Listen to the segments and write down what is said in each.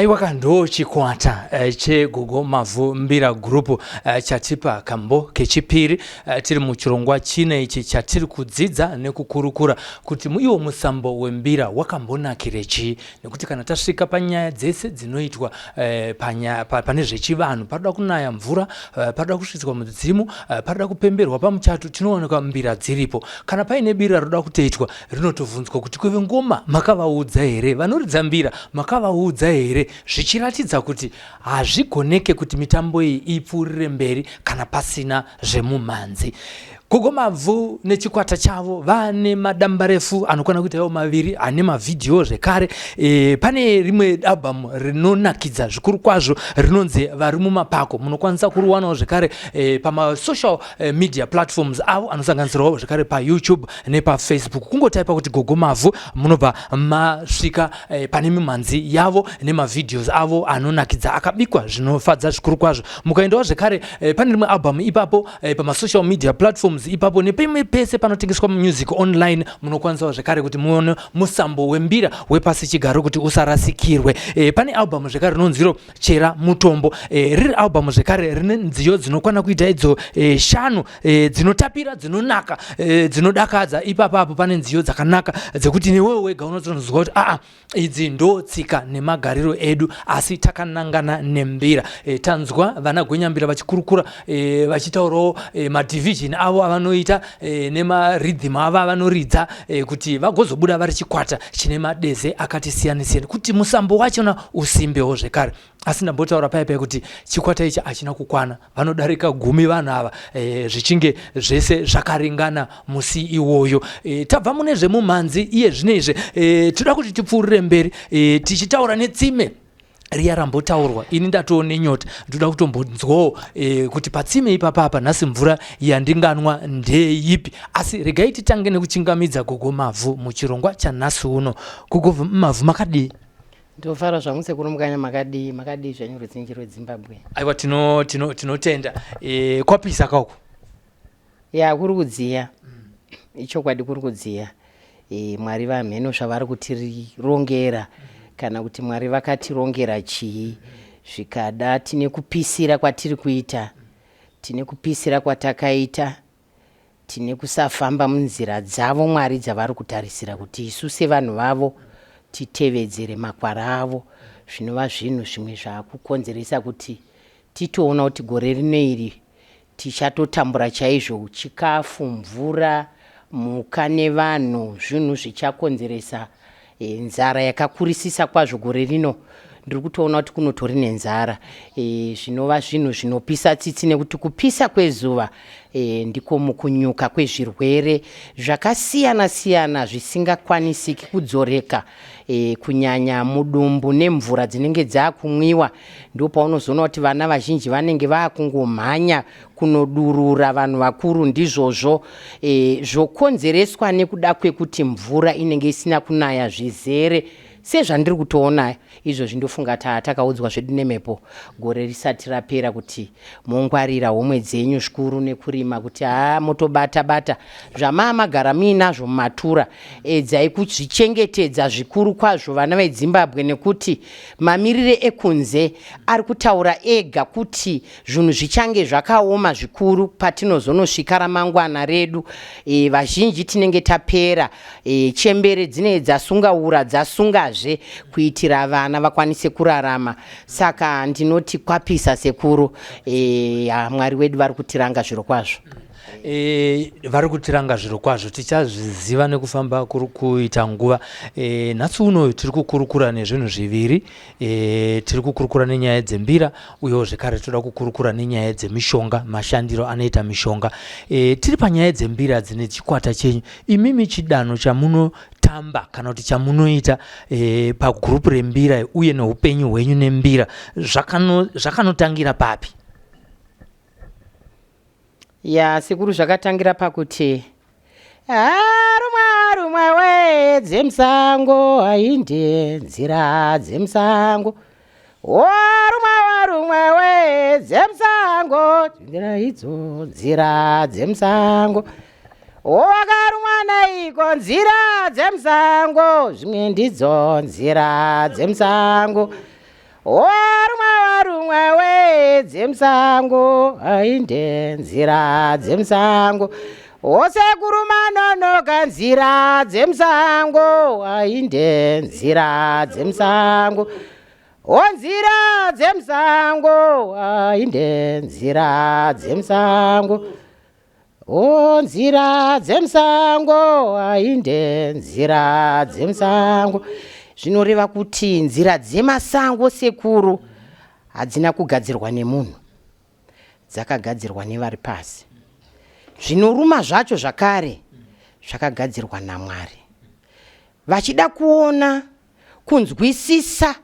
aiwaka ndo chikwata chegogo mavhu mbira group chatipa kambo kechipiri tiri muchirongwa chine ichi chatiri kudzidza nekukurukura kuti iwo musambo wembira wakambonakirechi nekuti kana tasvika panyaya dzese dzinoitwa pane zvechivanhu paroda kunaya mvura paroda kusvitswa mudzimu paroda kupemberwa pamuchato tinooneka mbira dziripo kana paine bira roda kutoitwa rinotovhunzwa kuti kuve ngoma makavaudza here vanoridza mbira makavaudza here zvichiratidza kuti hazvigoneke kuti mitambo iyi ipfuurire mberi kana pasina zvemumanzi. Gogo mavhu nechikwata chavo vane madamba refu anokwana kuita maviri ane mavideo zvekare. Pane rimwe album rinonakidza zvikuru kwazvo rinonzi vari mumapako munokwanisa kuruwanawo zvekare pama social media platforms avo anosanganisirawo zvekare pa YouTube nepa Facebook. Kungotaipa kuti Gogo mavhu munobva masvika pane mimanzi yavo nemavideos avo anonakidza akabikwa zvinofadza zvikuru kwazvo. Mukaendawo zvekare pane rimwe album ipapo pama social media platforms ipapo nepemwe pese panotengeswa music online munokwanisawo zvekare kuti muone musambo wembira wepasi chigaro kuti usarasikirwe. Pane album zvekare rinonziro chera mutombo riri album zvekare rine nziyo dzinokwana kuita idzo 5 dzinotapira dzinonaka dzinodakadza. Ipapo pane nziyo dzakanaka dzekuti newewe wega unozonzwa kuti idzi ndo tsika nemagariro edu asi takanangana nembira. Tanzwa vana gwenyambira vachikurukura vachitaurawo madivision avo avanoita nema-rhythm ava vanoridza kuti vagozobuda vari chikwata chine madeze akati siyana-siyana kuti musambo wachona usimbewo zvekare. Asi ndambotaura paipai kuti chikwata ichi hachina kukwana, vanodarika 10 vanhu ava zvichinge zvese zvakaringana musi iwoyo. Tabva mune zvemumanzi iye zvinezve toda kuti tipfuurire mberi tichitaura netsime riya rambotaurwa. Ini ndatoo nenyota ndoda kutombonzwawo kuti patsime ipapapa nhasi mvura yandinganwa ndeipi. Asi regai titange nekuchingamidza Gogo mavhu muchirongwa chanhasi uno. Gogo mavhu makadii? Ndofara zvangu sekurumukanya makadii zvenyu rudzinji rweZimbabwe. Aiwa tinotenda kwapisa kauko. Ya kuri kudziya. Ichokwadi kuri kudziya. Mwari vamheno zvavari kutirongera kana kuti Mwari vakatirongera chii zvikada tine kupisira kwatiri kuita, tine kupisira kwatakaita, tine kusafamba munzira dzavo Mwari dzavari kutarisira kuti isu sevanhu vavo titevedzere makwara avo. Zvinova zvinhu zvimwe zvakukonzeresa kuti titoona kuti gore rino iri tichatotambura chaizvo chikafu, mvura, muka nevanhu, zvinhu zvichakonzeresa nzara yakakurisisa kwazvo gore rino. Ndiri kutoona kuti kunotori nenzara. Zvinova zvinhu zvinopisa tsitsi nekuti kupisa kwezuva ndiko mukunyuka kwezvirwere zvakasiyana-siyana zvisingakwanisiki kudzoreka. Kunyanya mudumbu nemvura dzinenge dzakumwiwa ndipo paunozoona kuti vana vazhinji vanenge vakungomhanya kunodurura vanhu vakuru. Ndizvozvo zvokonzereswa nekuda kwekuti mvura inenge isina kunaya zvizere sezvandiri kutoona izvo. Zvindofunga takaudzwa zvedu nemhepo gore risati rapera kuti mongwarira homwe dzenyu zvikuru nekurima kuti motobata zvamamagara muinazvo mumatura. Edzai kuzvichengetedza zvikuru kwazvo vana veZimbabwe nekuti mamirire ekunze ari kutaura ega kuti zvinhu zvichange zvakaoma zvikuru patinozonosvika ramangwana redu. Vazhinji tinenge tapera chembere dzinenge dzasungaura dzasungazve kuitira vana vakwanise kurarama. Saka ndinoti kwapisa sekuru. Mwari wedu vari kutiranga zviro kwazvo. Vari kutiranga zviro kwazvo tichazviziva nekufamba kuri kuita nguva. Nhasi uno tiri kukurukura nezvinhu zviviri. Tiri kukurukura nenyaya dzembira uyewo zvekare toda kukurukura nenyaya dzemishonga, mashandiro anoita mishonga. Tiri panyaya dzembira dzine chikwata chenyu. Imimi chidanho chamunotamba kana kuti chamunoita pagrupu rembira uye neupenyu hwenyu nembira zvakanotangira papi? Ya sekuru zvakatangira pakuti rumwe we dzemusango ainde nzira dzemusango. Rumwe we dzemusango nzira idzo nzira dzemusango. Wakarumwa naiko nzira dzemusango zvimwe ndidzo nzira dzemusango. warumwa we dzemusango ainde nzira dzemusango osekuru manonoka nzira dzemusango ainde nzira dzemusango onzira dzemusango ainde nzira dzemusango onzira dzemusango ainde nzira dzemusango. Zvinoreva kuti nzira dzemasango sekuru hadzina kugadzirwa nemunhu, dzakagadzirwa nevari pasi. Zvinoruma zvacho zvakare zvakagadzirwa naMwari. Vachida kuona kunzwisisa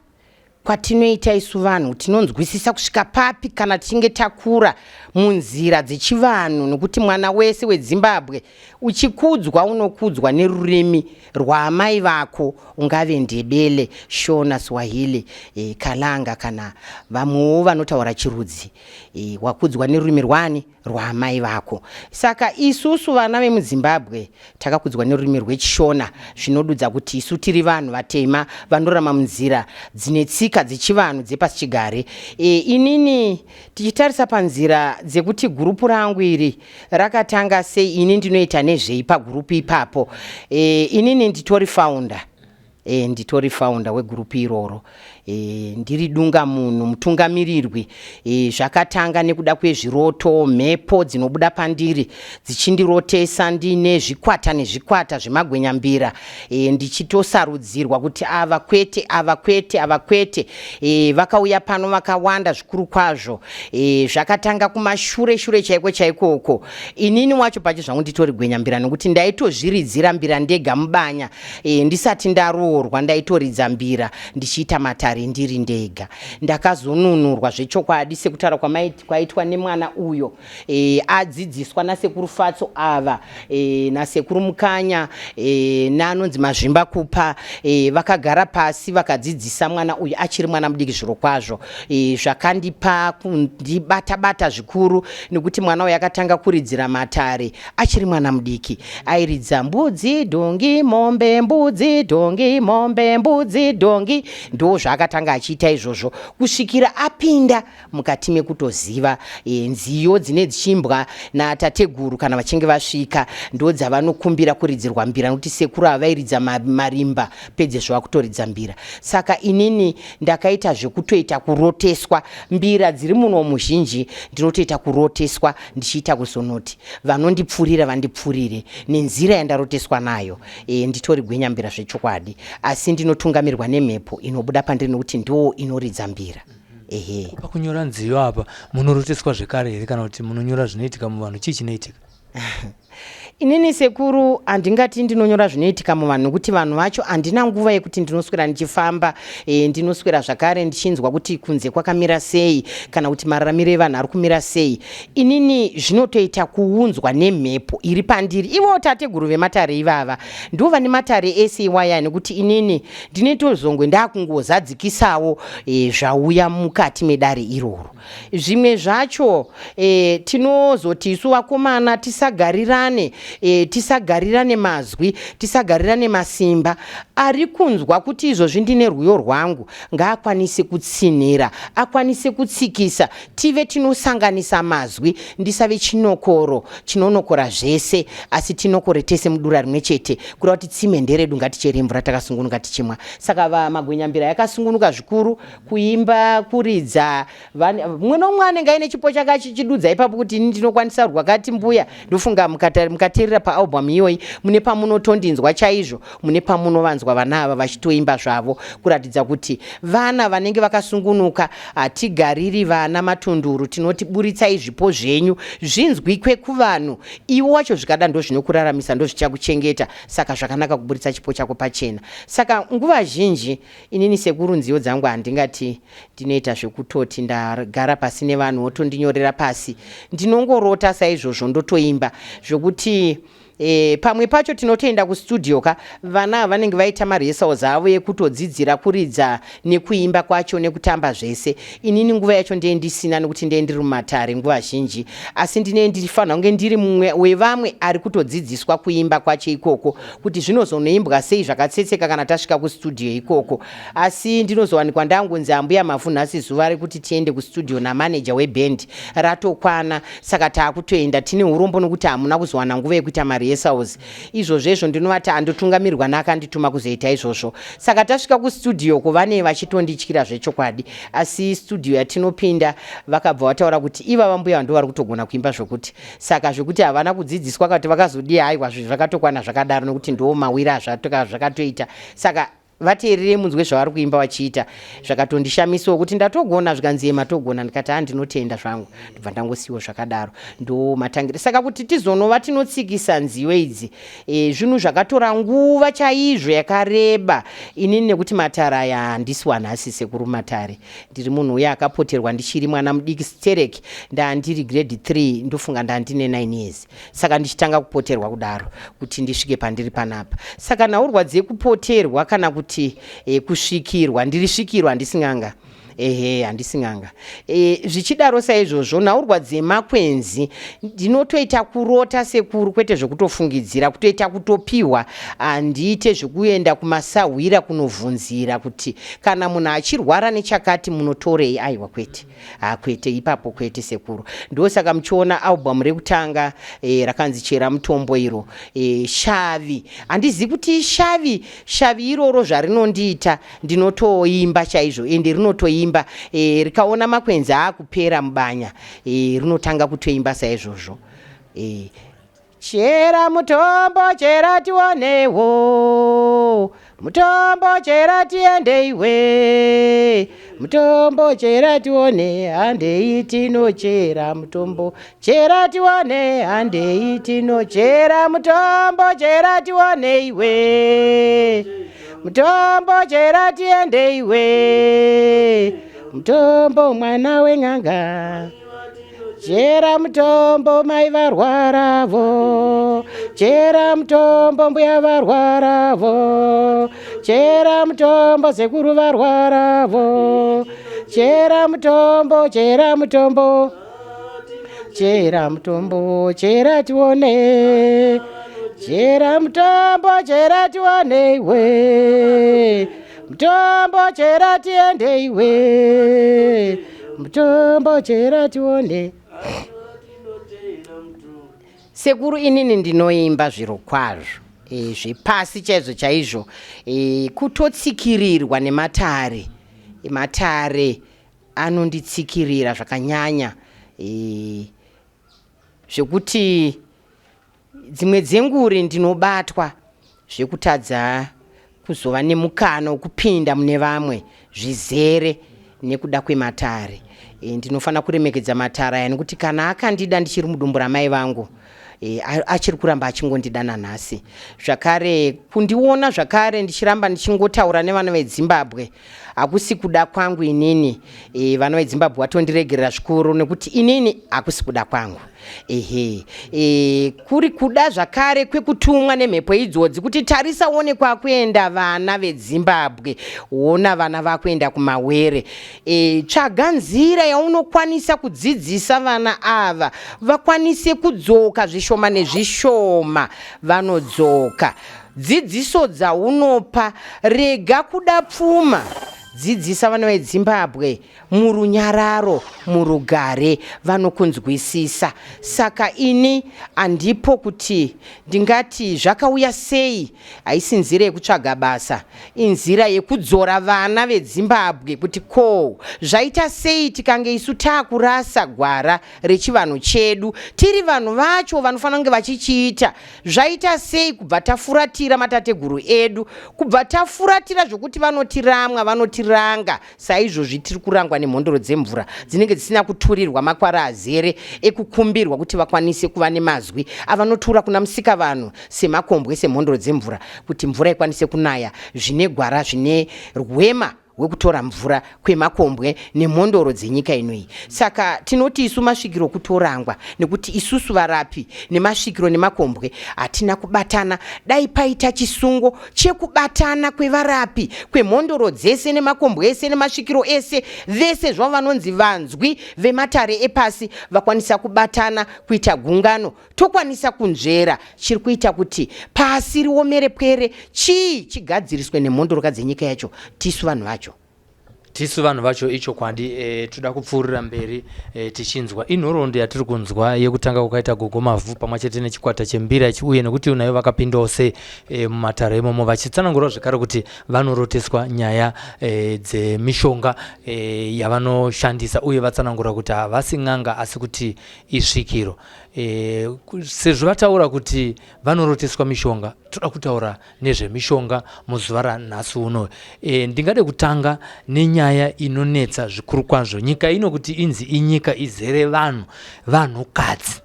kwatinoita isu vanhu, tinonzwisisa kusvika papi kana tichinge takura munzira dzechivanhu, nokuti mwana wese weZimbabwe uchikudzwa unokudzwa nerurimi rwaamai vako, ungave Ndebele, Shona, Swahili, Kalanga kana vamwewo vanotaura chirudzi, wakudzwa nerurimi rwani rwaamai vako. Saka isusu vana vemuZimbabwe takakudzwa nerurimi rwechishona, zvinodudza kuti isu tiri vanhu vatema vanorarama munzira dzine tsika dzechivanhu dzepasi chigare. Inini tichitarisa panzira dzekuti gurupu rangu iri rakatanga sei, ini ndinoita nezvei pagurupu ipapo. Inini nditori founder wegurupu iroro. Ndiri dunga munhu mutungamirirwi. Zvakatanga nekuda kwezviroto, mhepo dzinobuda pandiri dzichindirotesa ndine zvikwata nezvikwata zvemagwenyambira, ndichitosarudzirwa kuti ava kwete, ava kwete, ava kwete. Vakauya pano vakawanda zvikuru kwazvo. Zvakatanga kumashure chaiko chaikoko. Inini wacho pacho zvangu nditori gwenyambira, nokuti ndaitozviridzira mbira ndega mubanya, ndisati ndaroorwa ndaitoridza mbira ndichiita matare ndiri ndega. Ndakazonunurwa zvechokwadi sekutaura kwaitwa nemwana uyo, adzidziswa nasekuru Fatso ava, nasekuru Mukanya, nanonzi Mazvimba Kupa, vakagara pasi vakadzidzisa mwana uyu achiri mwana mudiki zviro kwazvo. Zvakandipa kundibata zvikuru, nekuti mwana uyu akatanga kuridzira matare achiri mwana mudiki. Airidza mbudzi dhongi mombe, mbudzi dhongi mombe, mbudzi dhongi. Ndo zvakatanga achiita izvozvo kusvikira apinda mukati mekutoziva nziyo dzine dzichimbwa natateguru kana vachinge vasvika, ndo dzavanokumbira kuridzirwa mbira, nokuti sekuru avairidza marimba pedzezvo vakutoridza mbira. Saka inini ndakaita zvekutoita kuroteswa mbira dziri muno muzhinji, ndinotoita kuroteswa ndichiita kuzonoti vanondipfurira vandipfurire nenzira yandaroteswa nayo. Nditori gwenyambira zvechokwadi, asi ndinotungamirwa nemhepo inobuda pandiri nokuti ndo inoridza mbira. Pakunyora nziyo apa munoroteswa zvekare here kana kuti munonyora zvinoitika muvanhu? Chii chinoitika? Inini sekuru handingati ndinonyora zvinoitika muvanhu, nokuti vanhu vacho handina nguva yekuti ndinoswera ndichifamba, ndinoswera zvakare ndichinzwa kuti kunze kwakamira sei kana kuti mararamiro evanhu ari kumira sei. Inini zvinotoita kuunzwa nemhepo iri pandiri. Ivo tateguru vematare ivava ndo vane matare ese iwaya, nekuti inini ndinetozongwe ndakungozadzikisawo zvauya mukati medare iroro. Zvimwe zvacho tinozoti isu vakomana tisagarirane mazwi, tisagarirane masimba. Ari kunzwa kuti izvozvi ndine rwiyo rwangu ngaakwanise kutsinhira, akwanise kutsikisa, tive tinosanganisa mazwi, ndisave chinonokora zvese, asi tinokore tese mudura rimwe chete, kuda kuti tsime nderedu ngatichere mvura takasungunuka tichimwa. Saka magwenyambira yakasungunuka zvikuru, kuimba, kuridza. Mumwe nomumwe anenge aine chipo chake achichidudza ipapo kuti ini ndinokwanisa rwakati mbuya. Ndofunga mukateerera paalbum iyoyi mune pamunotondinzwa chaizvo, mune pamunovanzwa vana ava vachitoimba zvavo, kuratidza kuti vana vanenge vakasungunuka hatigariri vana matunduru, tinoti buritsai zvipo zvenyu zvinzwikwe kuvanhu. Iwo wacho zvikada ndo zvinokuraramisa, ndo zvichakuchengeta. Saka zvakanaka kuburitsa chipo chako pachena. Saka nguva zhinji inini sekuru nziyo dzangu handingati ndinoita zvekutoti ndagara pasi nevanhu wotondinyorera pasi, ndinongorota saizvozvo ndotoimba, zvokuti pamwe pacho tinotoenda kustudio vana vanenge vaita marehearsals avo ekutodzidzira kuridza nekuimba kwacho nekutamba zvese. Inini nguva yacho ndiye ndisina nekuti ndiye ndiri mumatare nguva zhinji, asi ndine ndirifanira kunge ndiri mumwe wevamwe ari kutodzidziswa kuimba kwacho ikoko, kuti zvinozonoimbwa sei zvakatsetseka kana tasvika kustudio ikoko. Asi ndinozowanikwa ndangunzi ambuya mavhu nhasi zuva rekuti tiende kustudio namanager webhendi ratokwana, saka taakutoenda. Tine urombo nokuti hamuna kuzowana nguva yekuita marehearsals. Izvozvo ndinovati andotungamirirwa neakandituma kuzoita izvozvo. Saka tasvika kustudio vane vachitondityira zvechokwadi, asi studio yatinopinda vakabva vataura kuti ivava mbuya ndo vari kutogona kuimba zvokuti, saka zvokuti havana kudzidziswa kuti vakazodii haiwa zvakatokwana zvakadaro nokuti ndo mawiri zvakatoita. Saka vateerere munzwe zvavari kuimba vachiita. Zvakatondishamisawo kuti ndatogona zvikanzi matogona, ndikati handinotenda zvangu, ndibva ndangosiyiwa zvakadaro. Ndo matangiro. Saka kuti tizonova tinotsikisa nziyo idzi zvinhu zvakatora nguva chaizvo yakareba. Inini nekuti matare aya handisiwa nhasi sekuru matare, ndiri munhu uya akapoterwa ndichiri mwana mudiki stereki, ndandiri grade 3 ndofunga ndandine 9 years. Saka ndichitanga kupoterwa kudaro kuti ndisvike pandiri panapa. Saka nhaurwa dzekupoterwa kana kuti kusvikirwa, ndirisvikirwa handisinganga. Handisinganga. Zvichidaro saizvozvo nhaurwa dzemakwenzi ndinotoita kurota sekuru, kwete zvekutofungidzira, kutoita kutopiwa. Handiite zvekuenda kumasahwira kunovhunzira kuti kana munhu achirwara nechakati munotorei, aiwa kwete. Kwete, ipapo kwete sekuru. Ndosaka muchiona album rekutanga rakanzi Chera Mutombo iro, shavi. Handizivi kuti shavi iroro zvarinondiita ndinotoimba chaizvo, ende rinotoimba rikaona makwenzi akupera mubanya rinotanga kutoimba saizvozvo. Chera mutombo chera tionewo, mutombo chera tiendeiwe, mutombo chera tione handei tinochera, mutombo chera tione handei tinochera, mutombo chera tioneiwe, mutombo chera tiendeiwe, mutombo mwana weng'anga. Chera mutombo mai varwaravo, chera mutombo mbuya varwaravo, chera mutombo sekuru varwaravo, chera mutombo, chera mutombo, chera mutombo, chera tione, chera mutombo, chera tioneiwe, mutombo chera tiendeiwe, mutombo chera tione. Sekuru inini ndinoimba zviro kwazvo, zvepasi chaizvo chaizvo, kutotsikirirwa nematare. Matare anonditsikirira zvakanyanya, zvekuti dzimwe dzenguri ndinobatwa zvekutadza kuzova nemukana wokupinda mune vamwe zvizere nekuda kwematare. Ndinofanira kuremekedza matare aya nekuti kana akandida ndichiri mudumbu ramai vangu, achiri kuramba achingondida nanhasi. Zvakare kundiona zvakare ndichiramba ndichingotaura nevana veZimbabwe hakusi kuda kwangu inini. Vana veZimbabwe vatondiregerera zvikuru nekuti inini hakusi kuda kwangu. Kuri kuda zvakare kwekutumwa nemhepo idzodzi kuti tarisa uone kwakuenda vana veZimbabwe, ona vana vakuenda kumawere. Tsvaga nzira yaunokwanisa kudzidzisa vana ava vakwanise kudzoka zvishoma nezvishoma, vanodzoka. Dzidziso dzaunopa rega kuda pfuma, dzidzisa vana veZimbabwe murunyararo, murugare, vanokunzwisisa. Saka ini andipo kuti ndingati zvakauya sei, haisi nzira yekutsvaga basa, inzira yekudzora vana veZimbabwe kuti ko zvaita sei tikange isu taakurasa gwara rechivanhu chedu, tiri vanhu vacho vanofanira kunge vachichiita. Zvaita sei kubva tafuratira matateguru edu, kubva tafuratira zvokuti vanotiramwa, vanotiranga. Saizvozvi tiri kurangwa nemhondoro dzemvura dzinenge dzisina kuturirwa makwara azere ekukumbirwa kuti vakwanise kuva nemazwi avanotura kuna musika vanhu semakombwe, semhondoro dzemvura, kuti mvura ikwanise kunaya zvine gwara, zvine rwema wekutora mvura kwemakombwe nemhondoro dzenyika inoi. Saka tinoti isu masvikiro kutorangwa nekuti isusu varapi nemasvikiro nemakombwe hatina kubatana. Dai paita chisungo chekubatana kwevarapi kwemhondoro dzese nemakombwe ese nemasvikiro ese vese zvavo vanonzi vanzwi vematare epasi vakwanisa kubatana kuita gungano, tokwanisa kunzvera chiri kuita kuti pasi riomere pwere chii chigadziriswe nemhondoroka dzenyika yacho tisu vanhu vacho. Tisu vanhu vacho icho kwandi toda kupfuurira mberi tichinzwa inhoroondo yatiri kunzwa yekutanga kukaita Gogo Mavhu pamwe chete nechikwata chembira uye nekuti nayo vakapindawo se mumatare imomo vachitsanangura zvakare kuti vanoroteswa nyaya dzemishonga yavanoshandisa uye vatsanangura kuti havasi n'anga asi kuti isvikiro. Sezvo vataura kuti vanoroteswa mishonga, toda kutaura nezvemishonga muzuva ranhasi uno. Ndingade kutanga nenyaya inonetsa zvikuru kwazvo. Nyika ino kuti inzi inyika izere vanhukadzi,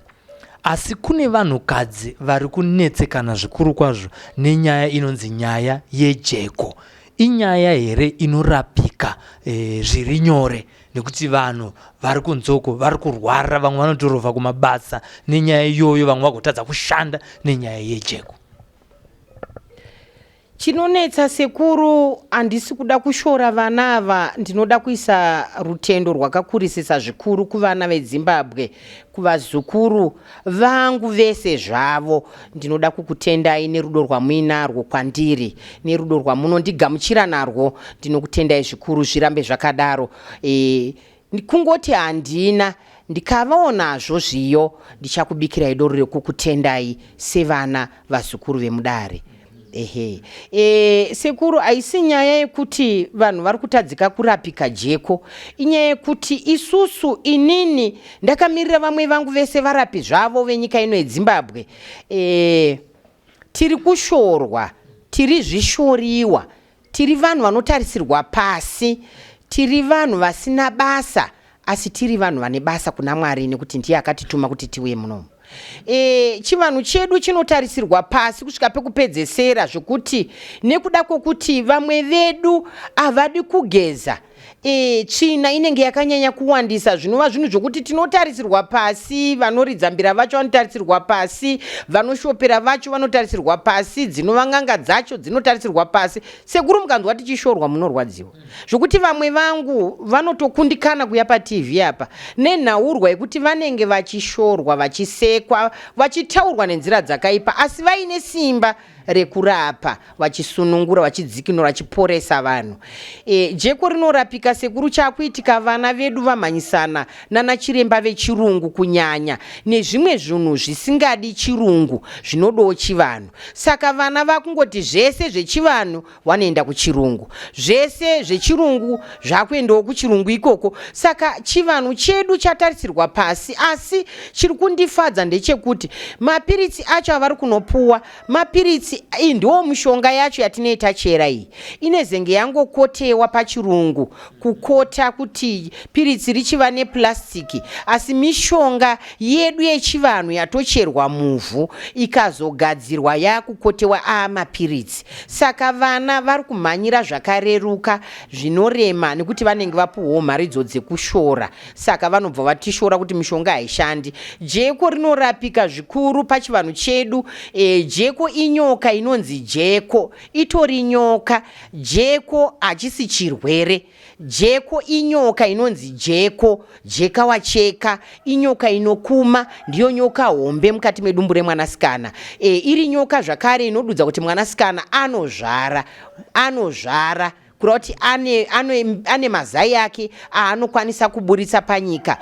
asi kune vanhukadzi vari kunetsekana zvikuru kwazvo nenyaya inonzi nyaya yejeko. Inyaya here inorapika zviri nyore, nekuti vanhu vari kunzoko vari kurwara, vamwe vanotorovha kumabasa nenyaya iyoyo, vamwe vagotadza kushanda nenyaya yejeko. Chinonetsa sekuru, handisi kuda kushora vana ava, ndinoda kuisa rutendo rwakakurisisa zvikuru kuvana veZimbabwe, kuvazukuru vangu vese zvavo. Ndinoda kukutendai nerudo rwamuinarwo kwandiri, nerudo rwamunondigamuchira narwo. Ndinokutendai zvikuru, zvirambe zvakadaro. Kungoti handina, ndikavawo nazvo zviyo, ndichakubikirai doro rekukutendai sevana vazukuru vemudare. Sekuru, haisi nyaya yekuti vanhu vari kutadzika kurapika jeko, inyaya yekuti isusu inini ndakamirira vamwe vangu vese varapi zvavo venyika ino yeZimbabwe. Tiri kushorwa, tiri zvishoriwa, tiri vanhu vanotarisirwa pasi, tiri vanhu vasina basa, asi tiri vanhu vane basa kuna Mwari nekuti ndiye akatituma kuti tiuye munomu. Chivanhu chedu chinotarisirwa pasi kusvika pekupedzesera, zvokuti nekuda kwokuti vamwe vedu havadi kugeza, tsvina inenge yakanyanya kuwandisa, zvinova zvinhu zvokuti tinotarisirwa pasi. Vanoridza mbira vacho vanotarisirwa pasi, vanoshopera vacho vanotarisirwa pasi, dzinova n'anga dzacho dzinotarisirwa pasi. Sekuru, mukanzwa tichishorwa munorwadziwa, zvokuti vamwe vangu vanotokundikana kuya paTV apa nenhaurwa yekuti vanenge vachishorwa, vachisekwa, vachitaurwa nenzira dzakaipa, asi vaine simba rekurapa, vachisunungura, vachidzikinura, vachiporesa vanhu. Jeko rinorapika sekuru, chakuitika vana vedu vamhanyisana nana chiremba vechirungu kunyanya nezvimwe zvinhu zvisingadi chirungu, zvinodawo chivanhu. Saka vana vakungoti zvese zvechivanhu vanoenda kuchirungu, zvese zvechirungu zvakuendawo kuchirungu ikoko. Saka chivanhu chedu chatarisirwa pasi, asi chiri kundifadza ndechekuti mapiritsi acho avari kunopuwa, mapiritsi ndiwo mishonga yacho yatinoita chera iyi, inezenge yangokotewa pachirungu, kukota kuti piritsi richiva neplastiki, asi mishonga yedu yechivanhu yatocherwa muvhu ikazogadzirwa yakukotewa mapiritsi. Saka vana vari kumhanyira zvakareruka zvinorema nekuti vanenge vapuwawo mari idzo dzekushora, saka vanobva vatishora kuti mishonga haishandi. Jeko rinorapika zvikuru pachivanhu chedu. Jeko inyoka inonzi jeko, itori nyoka. Jeko hachisi chirwere. Jeko inyoka inonzi jeko, jeka wacheka, inyoka inokuma, ndiyo nyoka hombe mukati medumbu remwanasikana. Iri nyoka zvakare inodudza kuti mwanasikana anozvara kureva kuti ane mazai ake aanokwanisa kuburitsa panyika,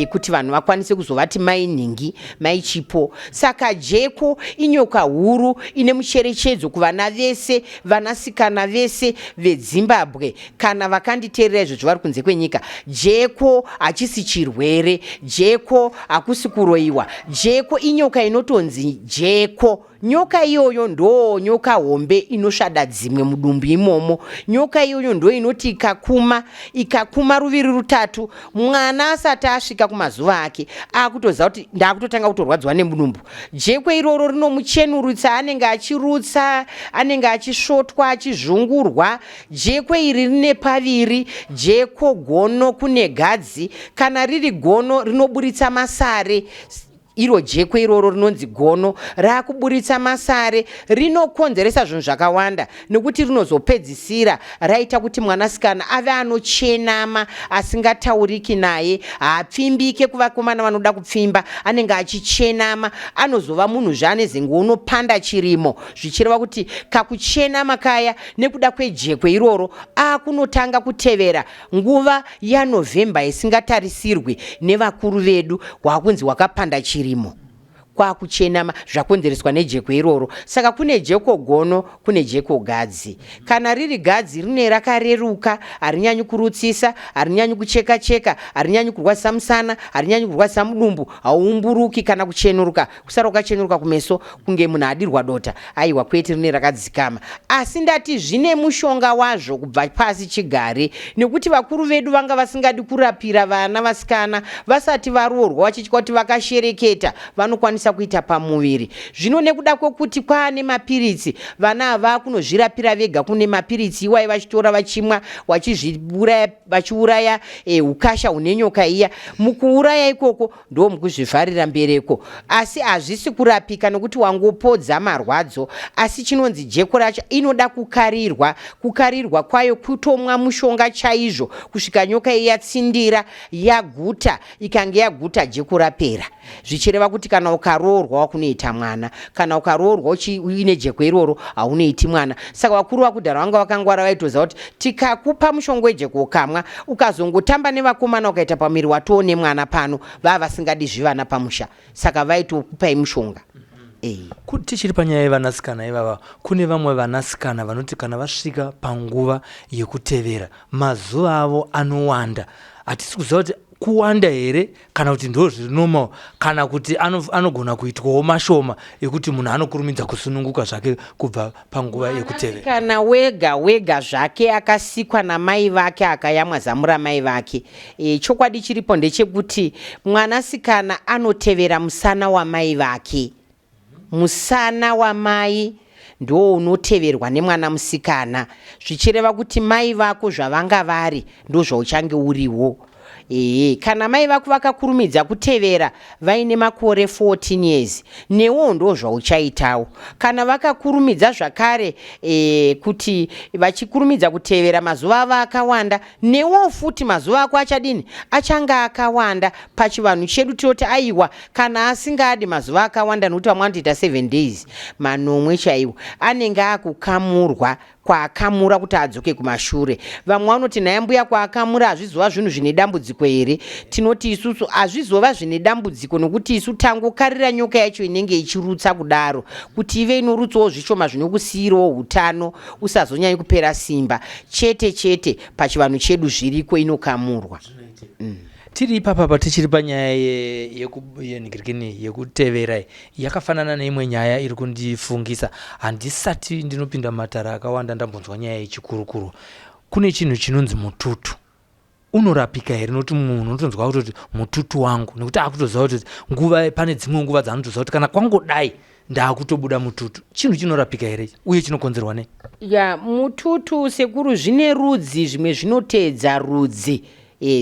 kuti vanhu vakwanise kuzovati mainhingi, maichipo. Saka jeko inyoka huru ine mucherechedzo kuvana vese, vanasikana vese veZimbabwe kana vakanditeerera izvo vari kunze kwenyika. Jeko hachisi chirwere, jeko hakusi kuroiwa, jeko inyoka inotonzi jeko nyoka iyoyo ndo nyoka hombe inosvada dzimwe mudumbu imomo. Nyoka iyoyo ndo inoti ikakuma ruviri rutatu, mwana asati asvika kumazuva ake akutoziva kuti ndakutotanga kutorwadziwa nemudumbu. Jeko iroro rinomuchenurutsa, anenge achirutsa, anenge achisvotwa, achizvungurwa. Jeko iri rine paviri, jeko gono kune gadzi, kana riri gono rinoburitsa masare. Iro jeko iroro rinonzi gono rakuburitsa masare, rinokonzeresa zvinhu zvakawanda nekuti rinozopedzisira raita kuti mwanasikana ave anochenama, asingatauriki naye, haapfimbike kuvakomana vanoda kupfimba, anenge achichenama, anozova munhu zvaanezenge unopanda chirimo, zvichireva kuti kakuchenama kaya nekuda kwejeko iroro akunotanga kutevera nguva yaNovhemba isingatarisirwi nevakuru vedu, wakunzi wakapanda chirimo kwa kuchenama zvakonzereswa nejeko iroro. Saka kune jeko gono, kune jeko gadzi. Kana riri gadzi rine rakareruka, harinyanyi kurutsisa, harinyanyi kucheka cheka, harinyanyi kurwadzisa musana, harinyanyi kurwadzisa mudumbu, haumburuki kana kuchenuruka, kusara ukachenuruka kumeso kunge munhu adirwa dota. Aiwa, kwete, rine rakadzikama. Asi ndati zvine mushonga wazvo kubva pasi chigare, nekuti vakuru vedu vanga vasingadi kurapira vana vasikana vasati varoorwa, vachitya kuti vakashereketa vanokwanisa kuita pamuviri. Zvino nekuda kwokuti kwaane mapiritsi, vana ava kunozvirapira vega. Kune mapiritsi iwaye vachitora vachimwa, vachiuraya ukasha hune nyoka iya. Mukuuraya ikoko ndo mukuzvivharira mbereko, asi hazvisi kurapika nokuti wangopodza marwadzo. Asi chinonzi jeko racho inoda kukarirwa. Kukarirwa kwayo kutomwa mushonga chaizvo kusvika nyoka iya yatsindira, yaguta. Ikange yaguta jeko rapera, zvichireva kuti kana ukaroorwa wakunoita mwana, kana ukaroorwa uine jeko iroro haunoiti mwana. Saka vakuru vakudhara vanga vakangwara vaitoziva kuti tikakupa mushonga wejeko ukamwa, ukazongotamba nevakomana ukaita pamiri watoone mwana pano, vava vasingadi zvivana pamusha. Saka vaitokupai mushonga. Tichiri panyaya yevanasikana ivava, kune vamwe vanasikana vanoti kana vasvika panguva yekutevera mazuva avo anowanda. Hatisi kuziva kuti kuwanda here kana kuti ndo zvirinormal, kana kuti anogona kuitwawo mashoma ekuti munhu anokurumidza kusununguka zvake kubva panguva yekutevera. Kana wega zvake akasikwa namai vake akayamwa zamura mai vake. Chokwadi chiripo ndechekuti mwanasikana anotevera musana wamai vake. Musana wamai ndo unoteverwa nemwana musikana, zvichireva kuti mai vako zvavanga vari ndo zvauchange uriwo. Kana mai vako vakakurumidza kutevera vaine makore 14 years, newo ndo zvauchaitawo. Kana vakakurumidza zvakare kuti vachikurumidza kutevera mazuva avo akawanda, newo futi mazuva ako achadini, achanga akawanda. Pachivanhu chedu tinoti aiwa, kana asingadi mazuva akawanda nokuti vamwe vanotoita 7 days, manomwe chaiwo, anenge akukamurwa kwaakamura kuti adzoke kumashure. Vamwe vanoti naye mbuya kwaakamura hazvizova zvinhu zvine dambudziko here? Tinoti isusu hazvizova zvine dambudziko nokuti isu tangokarira nyoka yacho inenge ichirutsa kudaro, kuti ive inorutsawo zvishoma zvinokusiyirawo hutano, usazonyanyi kupera simba. Chete pachivanhu chedu zviriko inokamurwa. Tiri ipapa tichiri panyaya yekutevera, yakafanana neimwe nyaya iri kundifungisa. Handisati ndinopinda matara akawanda ndambonzwa nyaya yechikurukuru. Kune chinhu chinonzi mututu. Unorapika here? Noti munhu unotonzwa kuti mututu wangu, nekuti akutoziva kuti nguva, pane dzimwe nguva dzanotoziva kuti kana kwangodai ndaakutobuda mututu. Chinhu chinorapika here uye chinokonzerwa nei? Mututu sekuru zvine rudzi, zvimwe zvinoteedza rudzi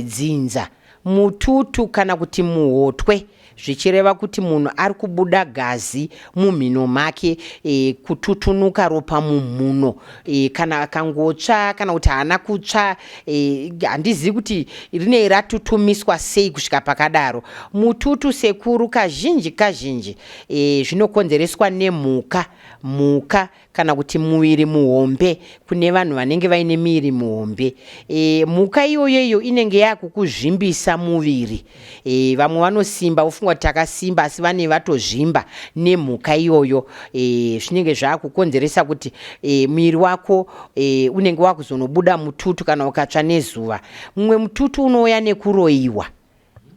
dzinza. Mututu kana kuti muhotwe, zvichireva kuti munhu ari kubuda gazi mumhino make, kututunuka ropa mumhuno, kana akangotsva kana kuti haana kutsva, handizivi kuti rinei ratutumiswa sei kusvika pakadaro. Mututu sekuru kazhinji zvinokonzereswa nemhuka kana kuti muviri muhombe. Kune vanhu vanenge vaine miviri muhombe, mhuka iyoyo inenge yakukuzvimbisa muviri. Vamwe vanosimba ufunga kuti takasimba, asi vane vatozvimba nemhuka iyoyo. Zvinenge zvakukonzeresa kuti muviri wako unenge wakuzonobuda mututu kana ukatsva nezuva. Mumwe mututu unouya nekuroyiwa.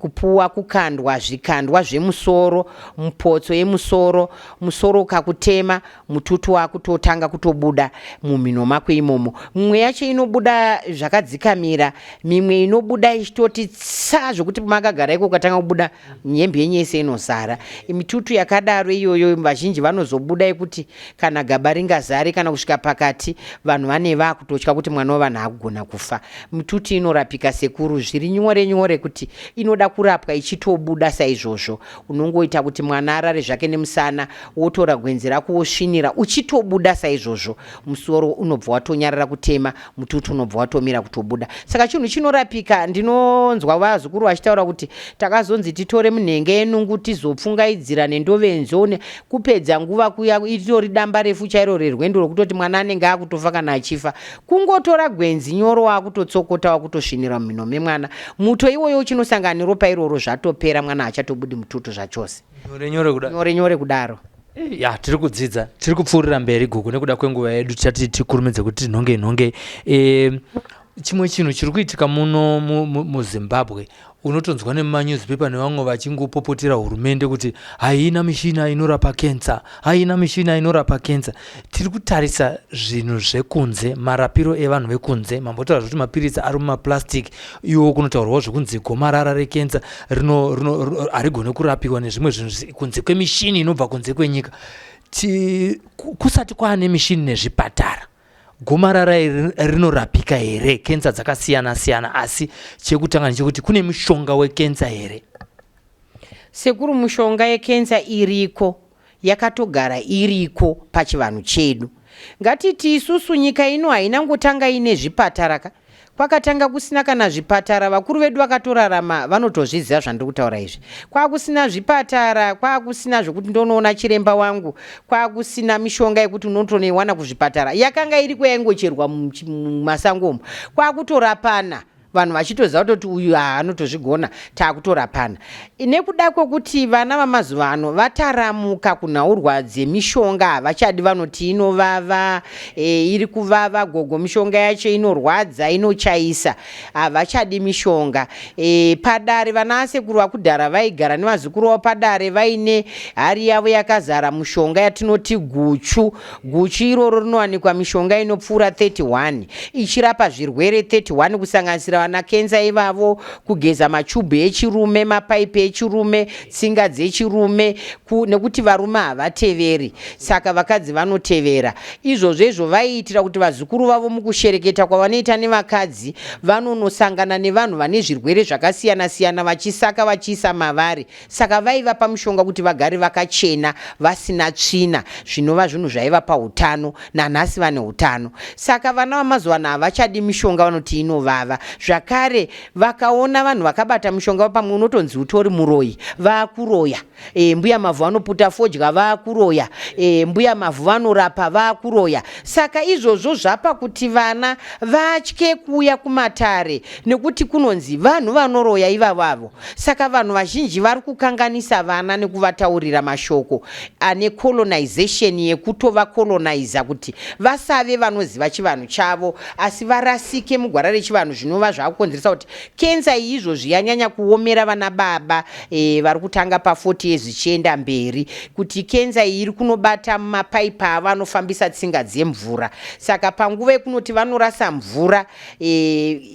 kupuwa kukandwa zvikandwa zvemusoro, mupotso yemusoro, musoro ukakutema, mututu wakutotanga kutobuda mumhino mako imomo. Mimwe yacho inobuda zvakadzikamira, mimwe inobuda ichitoti tsa zvokuti makagara iko ukatanga kubuda nyembe yenyu yese inosara. Mitutu yakadaro iyoyo vazhinji vanozobuda yekuti kana gaba ringazare kana kusvika pakati vanhu vane vakutotya kuti mwana wavanhu akugona kufa. Mitutu inorapika sekuru, zviri nyore nyore kuti inoda kurapwa ichitobuda saizvozvo. Unongoita kuti mwana arare zvake nemusana, wotora gwenzi rako wosvinira uchitobuda saizvozvo. Musoro unobva watonyarara kutema, mututu unobva watomira kutobuda. Saka chinhu chinorapika. Ndinonzwa vazukuru vachitaura kuti takazonzi titore munhenge yenungu tizopfungaidzira nendovenzo kupedza nguva kuya itori damba refu chairo rerwendo rokutoti mwana anenge akutofa kana achifa. Kungotora gwenzi nyoro wakutotsokota wakutosvinira mumhino memwana. Muto iwoyo chinosangana neropa iroro zvatopera, mwana achatobudi mututu zvachose. Nyore nyore kudaro. Ya, tiri kudzidza, tiri kupfuurira mberi Gugu nekuda kwenguva yedu tichati tikurumidze kuti nhonge. Chimwe chinhu chiri kuitika muno muZimbabwe, unotonzwa nemumanewspaper nevamwe vachingopopotera hurumende kuti haina mishina inorapa cancer, haina mishina inorapa cancer. Tiri kutarisa zvinhu zvekunze, marapiro evanhu vekunze, mambotaura kuti mapirisi ari mumaplastic, iwo kunotaurwa zvekunzi gomarara recancer harigone kurapiwa nezvimwe zvinhu kunze kwemishini inobva kunze kwenyika. Kusati kwaane mishini nezvipatara, gomarara rinorapika here? Cancer dzakasiyana siyana, asi chekutanga ndechekuti kune mushonga wecancer here? Sekuru, mushonga yecancer iriko, yakatogara iriko pachivanhu chedu. Ngatiti isusu nyika ino haina ngotanga ine zvipatara ka, kwakatanga kusina kana zvipatara. Vakuru vedu vakatorarama vanotozviziva zvandiri kutaura izvi. Kwakusina zvipatara, kwakusina zvokuti ndonoona chiremba wangu, kwakusina mishonga yekuti unotonoiwana kuzvipatara. Yakanga iriko yaingocherwa mumasangomo, kwakutorapana. Vanhu vachitoziva kuti uyu anotozvigona, taakutorapana. Nekuda kwokuti vana vamazuva ano vataramuka kunhaurwa dzemishonga, havachadi vanoti inovava, iri kuvava gogo, mishonga yacho inorwadza, inochaisa, havachadi mishonga. Padare vana asekuru vakudhara vaigara nevazukuru vavo padare vaine hari yavo yakazara mushonga yatinoti guchu. Guchu iroro rinowanikwa mishonga inopfuura 31 ichirapa zvirwere 31 kusanganisira vana kenza ivavo, kugeza machubhu echirume, mapaipi echirume, tsinga dzechirume, nekuti varume havateveri, saka vakadzi vanotevera. Izvozvo vaiitira kuti vazukuru vavo mukushereketa kwavanoita nevakadzi vanonosangana nevanhu vane zvirwere zvakasiyana siyana, vachisaka vachiisa mavari. Saka vaivapa mushonga kuti vagare vakachena vasina tsvina, zvinova zvinhu zvaivapa utano. Nanhasi vane utano. Saka vana vamazuva ano havachadi mishonga, vanoti inovava. Zvakare vakaona vanhu vakabata mishonga pamwe unotonzi utori muroyi, vakuroya. Mbuya mavhu vanoputa fodya, vakuroya. Mbuya mavhu vanorapa, vakuroya. Saka izvozvo zvapa kuti vana vatye kuuya kumatare, nekuti kunonzi vanhu vanoroya ivavavo. Saka vanhu vazhinji vari kukanganisa vana nekuvataurira mashoko ane colonization, yekutova colonizer, kuti vasave vanoziva chivanhu chavo asi varasike mugwara rechivanhu zvinova zvakukonzeresa kuti kenza izvozvi yanyanya kuomera vana baba vari kutanga pa40 years zvichienda mberi, kuti kenza iri kunobata mumapaipi avo anofambisa tsinga dzemvura. Saka panguva yekunoti vanorasa mvura,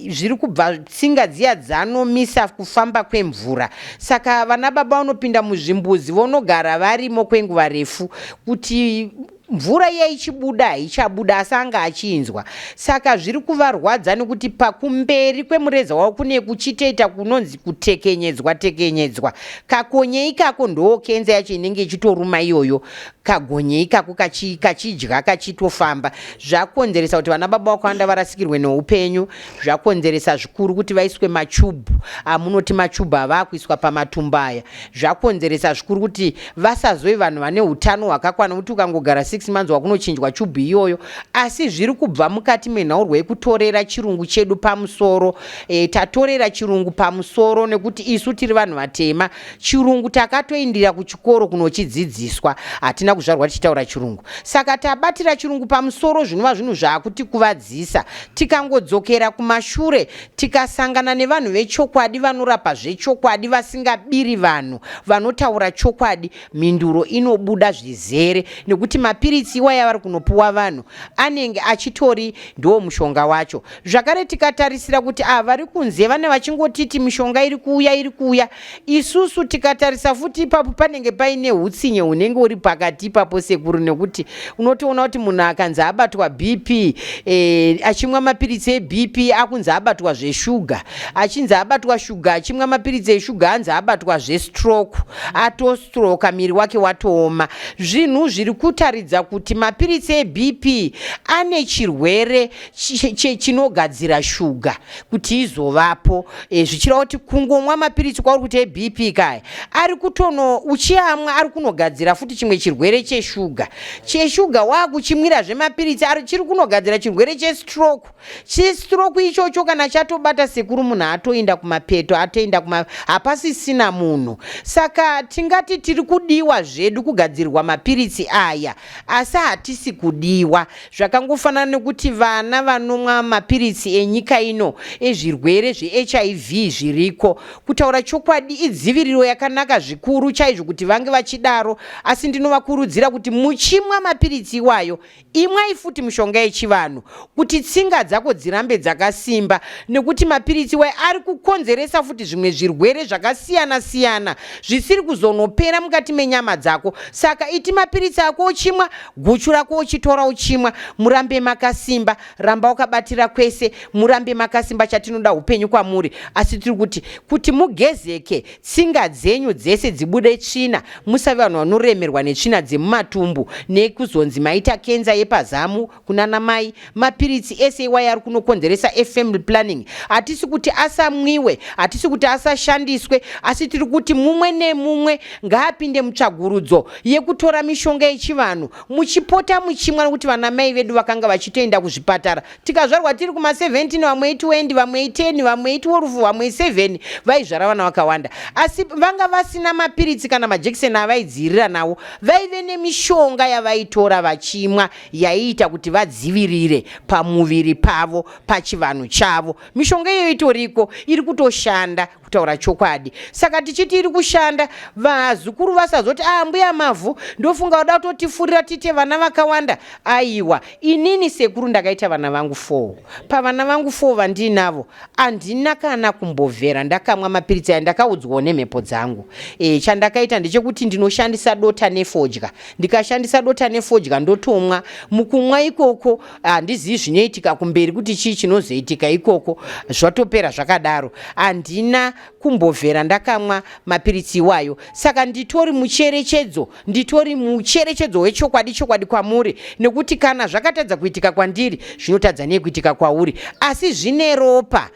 zviri kubva tsinga dziya dzanomisa kufamba kwemvura. Saka vana baba vanopinda muzvimbuzi vonogara varimo kwenguva refu, kuti mvura iya ichibuda ichabuda asanga achinzwa. Saka zviri kuvarwadza nekuti pakumberi kwemureza wavo kune kuchitoita kunonzi kutekenyedzwa. Kakonye ikako ndo kenza yacho inenge ichitoruma iyoyo. Kagonye ikako kachidya kachitofamba. Zvakonzeresa kuti vana baba vakawanda varasikirwe neupenyu. Zvakonzeresa zvikuru kuti vaiswe machubhu, amunoti machubhu avakuiswa pamatumba aya. Zvakonzeresa zvikuru kuti vasazove vanhu vane utano hwakakwana, kuti ukangogara 6 6 months wakunochinjwa chubhu iyoyo, asi zviri kubva mukati menhaurwa yekutorera chirungu chedu pamusoro. Tatorera chirungu pamusoro nekuti isu tiri vanhu vatema, chirungu takatoindira kuchikoro kunochidzidziswa, hatina kuzvarwa tichitaura chirungu. Saka tabatira chirungu pamusoro, zvinova zvinhu zvaakutikuvadzisa. Tikangodzokera kumashure tikasangana nevanhu vechokwadi vanorapa zvechokwadi, vasingabiri vanhu, vanotaura chokwadi, mhinduro inobuda zvizere, nekuti mapiritsi iwaya vari kunopuwa vanhu anenge achitori ndo mushonga wacho. Zvakare tikatarisira kuti vari kunze vane vachingotiti mishonga iri kuuya, isusu tikatarisa futi ipapo panenge paine hutsinye hunenge uri pakati ipapo sekuru, nekuti unotoona kuti munhu akanzi abatwa BP, achimwa mapiritsi eBP akunzi abatwa zveshuga, achinzi abatwa shuga achimwa mapiritsi eshuga anzi abatwa zvestroke, atostroka miri wake watooma. Zvinhu zviri kutaridza kuti mapiritsi eBP ane chirwere chinogadzira shuga kuti izovapo, zvichireva kuti kungomwa mapiritsi kwauri kuti eBP kaya ari kutono uchiamwa ari kunogadzira futi chimwe chirwere cheshuga. Wakuchimwira zvemapiritsi chiri kunogadzira chirwere chestroke. Chestroke ichocho kana chatobata sekuru munhu atoenda kumapeto, atoenda hapasisina munhu. Saka tingati tiri kudiwa zvedu kugadzirwa mapiritsi aya, asi hatisi kudiwa. Zvakangofanana nekuti vana vanomwa mapiritsi enyika ino ezvirwere zveHIV zviriko. Kutaura chokwadi idziviriro yakanaka zvikuru chaizvo kuti vange vachidaro, asi ndinovakurudzira kuti muchimwa mapiritsi iwayo imwai futi mishonga yechivanhu kuti tsinga dzako dzirambe dzakasimba, nekuti mapiritsi iwayo ari kukonzeresa futi zvimwe zvirwere zvakasiyana siyana zvisiri kuzonopera mukati menyama dzako. Saka iti mapiritsi ako uchimwa, guchu rako uchitora uchimwa, murambe makasimba, ramba ukabatira kwese, murambe makasimba. Chatinoda upenyu kwamuri, asi tiri kuti mugezeke, tsinga dzenyu dzese dzibude tsvina, musave vanhu vanoremerwa netsvina dzemumatumbu nekuzonzi maita kenza yepazamu kunana mai. Mapiritsi ese iwaya ari kunokonzeresa family planning. Hatisi kuti asamwiwe, hatisi kuti asashandiswe, asi tiri kuti mumwe nemumwe ngaapinde mutsvagurudzo yekutora mishonga yechivanhu, muchipota muchimwa, nekuti vana mai vedu vakanga vachitoenda kuzvipatara tikazvarwa tiri kuma 17, vamwe 20, vamwe 10, vamwe 12, vamwe 7, vaizvara vana vakawanda, asi vanga vasina mapiritsi kana majekiseni avaidzirira nawo. Vaive nemishonga yavaitora vachimwa yaiita kuti vadzivirire pamuviri pavo, pachivanhu chavo. Mishonga iyo itoriko, iri kutoshanda kutaura chokwadi. Saka tichiti iri kushanda, vazukuru vasazoti mbuya mavhu ndofunga uda kutotifurira tite vana vakawanda. Aiwa, inini sekuru ndakaita vana vangu 4. Pavana vangu 4 vandinavo andina kana kumbovhera ndakamwa mapiritsi aya, ndakaudzwawo nemhepo dzangu. Chandakaita ndechekuti ndinoshandisa dota nefodya, ndikashandisa dota nefodya ndotomwa. Mukumwa ikoko handizivi zvinoitika kumberi kuti chii chinozoitika ikoko, zvatopera zvakadaro. Handina kumbovhera ndakamwa mapiritsi iwayo. Saka nditori mucherechedzo wechokwadi kwamuri, nekuti kana zvakatadza kuitika kwandiri zvinotadza nekuitika kwauri, asi zvine ropa,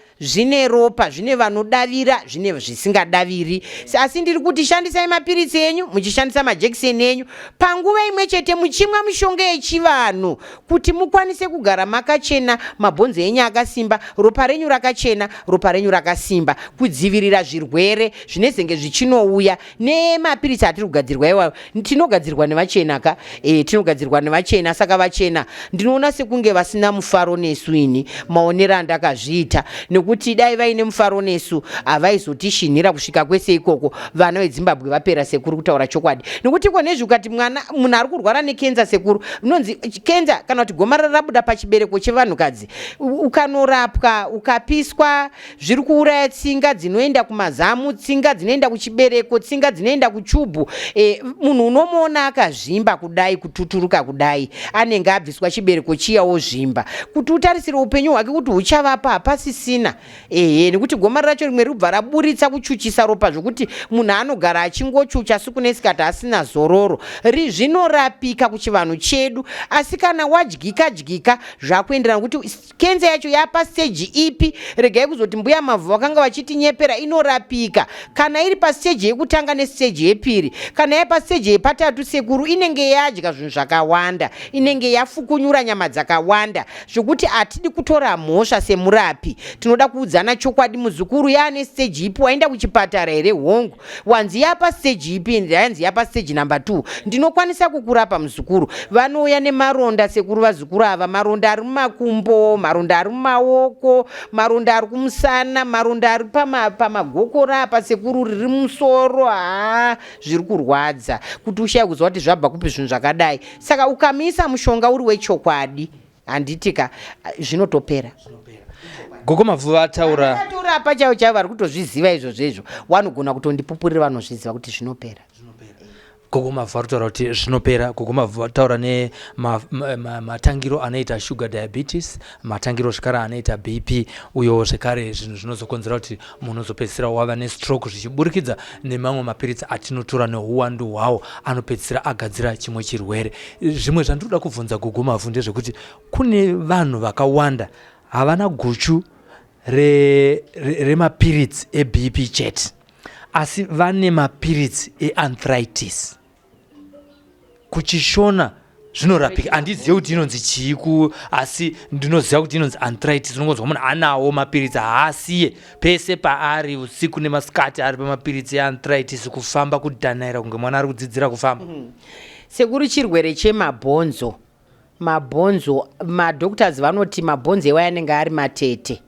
zvine vanodavira, zvine zvisingadaviri. Asi ndiri kuti shandisai mapiritsi enyu, muchishandisa majekiseni enyu panguva imwe chete, muchimwa mishonga yechivanhu kuti mukwanise kugara makachena, mabhonzo enyu akasimba, ropa renyu rakachena, ropa renyu rakasimba, kudzivirira zvirwere zvinezenge zvichinouya. Nemapiritsi atiri kugadzirwa iwayo tinogadzirwa nevachena tinogadzirwa nevachena. Saka vachena ndinoona sekunge vasina mufaro nesu ini, maonero andakazviita, nekuti dai vaine mufaro nesu havaizotishinhira kusvika kwese ikoko. Vana veZimbabwe vapera sekuru, kutaura chokwadi, nekuti konezvi ukati munhu ari kurwara nekenza sekuru, unonzi kenza kana kuti gomarara rabuda pachibereko chevanhukadzi, ukanorapwa ukapiswa, zviri kuuraya tsinga dzinoenda kumazamu, tsinga dzinoenda kuchibereko, tsinga dzinoenda kuchubhu. Munhu unomuona akazvimba kudai, kututuruka kudai, anenge abviswa chibereko chiyawo zvimba, kuti utarisire upenyu hwake kuti huchavapa hapasisina. rimuna. Nekuti gomarara racho rimwe rubva raburitsa kuchuchisa ropa zvokuti munhu anogara achingochucha sikunesikati asina zororo. Zvinorapika kuchivanhu chedu, asi kana wadyika zvakuenderana kuti kenza yacho yapa stage ipi. Regai kuzoti mbuya mavhu vakanga vachitinyepera, inorapika kana iri pastage yekutanga nestage yepiri. Kana yapa stage yepatatu, sekuru inenge yadya zvinhu zvakawanda, inenge yafukunyura nyama dzakawanda zvokuti hatidi kutora mhosva semurapi. Tinoda kuudzana chokwadi. Muzukuru yaane stage ipi? Waenda kuchipatara here hongu? Wanzi yapa stage ipi? Yanzi yapa stage number 2. Ndinokwanisa kukurapa muzukuru. Vanouya nemaronda sekuru vazukuru ava, maronda ari mumakumbo, maronda ari mumaoko, maronda ari kumusana, maronda ari pamagokora apa sekuru, riri musoro. Zviri kurwadza kuti ushaya kuziva kuti zvabva kupi zvinhu zvakadai. Saka ukamisa mushonga uri wechokwadi, handitika zvinotopera. Gogo Mavhu vataura apa chaivo chaivo vari kutozviziva izvozvo, vanogona kutondipupurira vanozviziva kuti zvinopera. Gogo Mavhu varitaura kuti zvinopera. Gogo Mavhu vataura nematangiro anoita sugar diabetes, matangiro zvekare anoita BP, uyo zvekare zvinhu zvinozokonzera kuti munhu uzopedzisira wava nestroke zvichiburikidza nemamwe mapiritsi atinotora neuwandu hwawo anopedzisira agadzira chimwe chirwere. Zvimwe zvandinoda kubvunza Gogo Mavhu ndezvekuti kune vanhu vakawanda havana guchu remapiritsi eBP chete, asi vane mapiritsi earthritis. Kuchishona zvinorapika. Handizivi kuti inonzi chiiku, asi ndinoziva kuti inonzi arthritis. Unongonzwa munhu anawo mapiritsi haasiye pese paari, usiku nemasikati ari pamapiritsi earthritis, kufamba kudhanaira kunge mwana ari kudzidzira kufamba. Sekuri chirwere chemabhonzo. Mabhonzo, madoctors vanoti mabhonzo ewa anenge ari matete.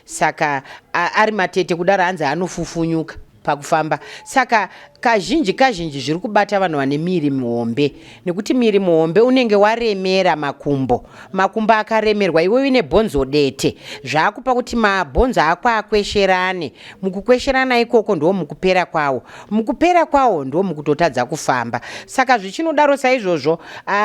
Saka ari matete kudaro hanzi anofufunyuka pakufamba. Saka kazhinji zviri kubata vanhu vane miri mihombe, nekuti miri muhombe unenge waremera makumbo akaremerwa, iwe uine bhonzo dete, zvakupa kuti mabhonzo ako akwesherane. Mukukwesherana ikoko ndo mukupera kwawo ndo mukutotadza kufamba. Saka zvichinodaro saizvozvo,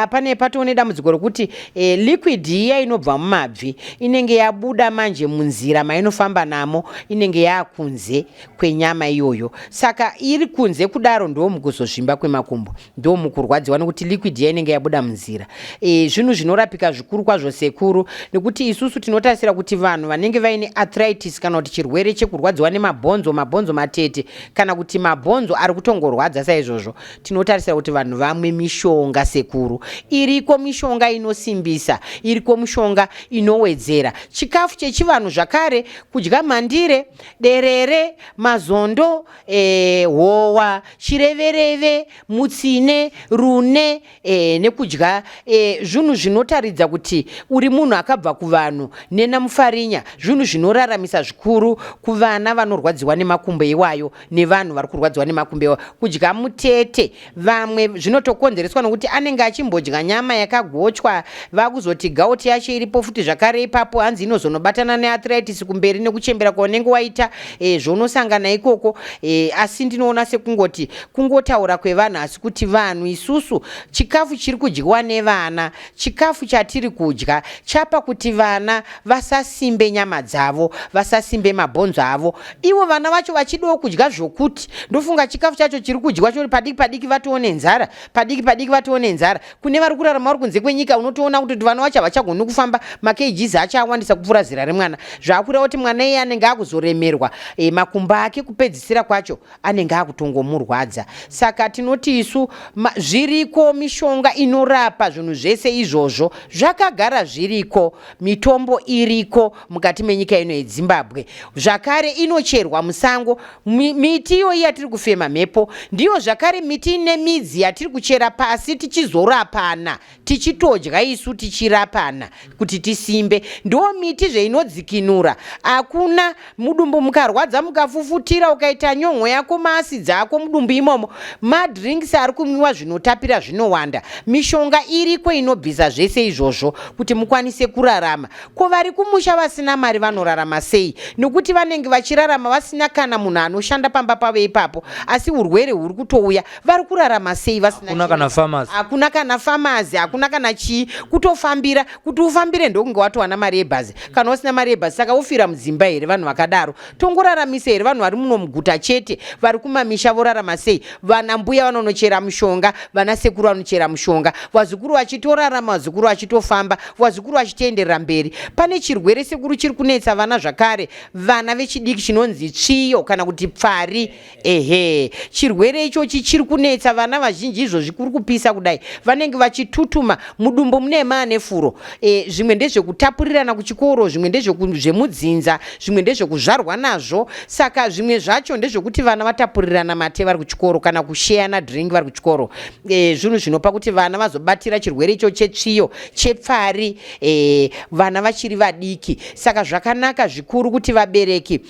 pane patone dambudziko rokuti liquid iya inobva mumabvi inenge yabuda manje munzira mainofamba namo, inenge yakunze kwenyama iyoyo. Saka iri kunze kudaro ndo mukuzozvimba kwemakumbo, ndo mukurwadziwa nekuti liquid inenge yabuda munzira. Zvinhu zvinorapika zvikuru kwazvo sekuru, nekuti isusu tinotarisira kuti vanhu vanenge vaine arthritis kana kuti chirwere chekurwadziwa nemabhonzo, mabhonzo matete, kana kuti mabhonzo ari kutongorwadza saizvozvo, tinotarisira kuti vanhu vamwe mishonga sekuru. Iriko mishonga inosimbisa, iriko mishonga inowedzera. Chikafu chechivanhu zvakare, kudya mandire, derere, mazondo, howa, chirevereve, mutsine, rune, nekudya zvinhu zvinotaridza kuti uri munhu akabva kuvanhu. Nena mufarinya, zvinhu zvinoraramisa zvikuru kuvana vanorwadziwa nemakumbo iwayo nevanhu vari kurwadziwa nemakumbo iwayo. Kudya mutete, vamwe zvinotokonzereswa nokuti anenge achimbodya nyama yakagochwa, vakuzoti gauti yacho iripo futi zvakare ipapo, hanzi inozonobatana nearthritis kumberi nekuchembera kwaunenge waita zvonosangana ikoko. Asi ndinoona sekungoti kungotaura kwevanhu, asi kuti vanhu isusu chikafu chiri kudyiwa nevana, chikafu chatiri kudya chapa kuti vana vasasimbe nyama dzavo, vasasimbe mabhonzo avo. Ivo vana vacho vachidawo kudya zvokuti ndofunga chikafu chacho chiri kudyiwa chori padiki vatoone nzara, padiki vatoone nzara. Kune vari kurarama vari kunze kwenyika unotoona kuti vana vacho havachagoni kufamba, makgs acho awandisa kupfuura zera remwana. Zvakureva kuti mwana iye anenge akuzoremerwa, makumbo ake kupedzisira kwacho anenge akutongomurwadza. Saka tinoti isu zviriko mishonga inorapa zvinhu zvese izvozvo, zvakagara zviriko, mitombo iriko mukati menyika ino yeZimbabwe. Zvakare inocherwa musango, miti iyo yatiri kufema mhepo ndiyo zvakare miti ine midzi yatiri kuchera pasi tichizorapana, tichitodya isu tichirapana kuti tisimbe. Ndo miti zveinodzikinura, hakuna mudumbu mukarwadza mukafufutira ukaita ukaita nyongo yako maasidzi ako mudumbu imomo, madrinks ari kumwiwa zvinotapira zvinowanda, mishonga iriko inobvisa zvese izvozvo kuti mukwanise kurarama. Ko vari kumusha vasina mari vanorarama sei? Nokuti vanenge vachirarama vasina kana munhu anoshanda pamba pavo ipapo, asi urwere huri kutouya, vari kurarama sei vasina? Hakuna kana famasi, hakuna kana chii, kutofambira, kuti ufambire ndokunge watowana mari yebhazi. Kana usina mari yebhazi, saka ufira mudzimba here vanhu vakadaro? Tongoraramise here vanhu vari muno muguta chete? Vari kumamisha vorarama sei? Vana mbuya vanonochera mushonga, vana sekuru vanochera mushonga, vazukuru vachitorarama, vazukuru vachitofamba, vazukuru vachitenderera mberi. Pane chirwere sekuru chiri kunetsa vana zvakare, vana vechidiki chinonzi tsviyo kana kuti pfari. Chirwere ichochi chiri kunetsa vana vazhinji, izvozvi kuri kupisa kudai, vanenge vachitutuma mudumbu mune mane furo. Zvimwe ndezvekutapurirana kuchikoro, zvimwe ndezvemudzinza, zvimwe ndezvekuzvarwa nazvo. Saka zvimwe zvacho ndezvekuti vana vatapurirana mate vari kuchikoro kana kusheyana drink vari kuchikoro. Zvinhu zvinopa kuti vana vazobatira chirwere icho chetsviyo, chepfari, vana vachiri vadiki. Saka zvakanaka zvikuru kuti vabereki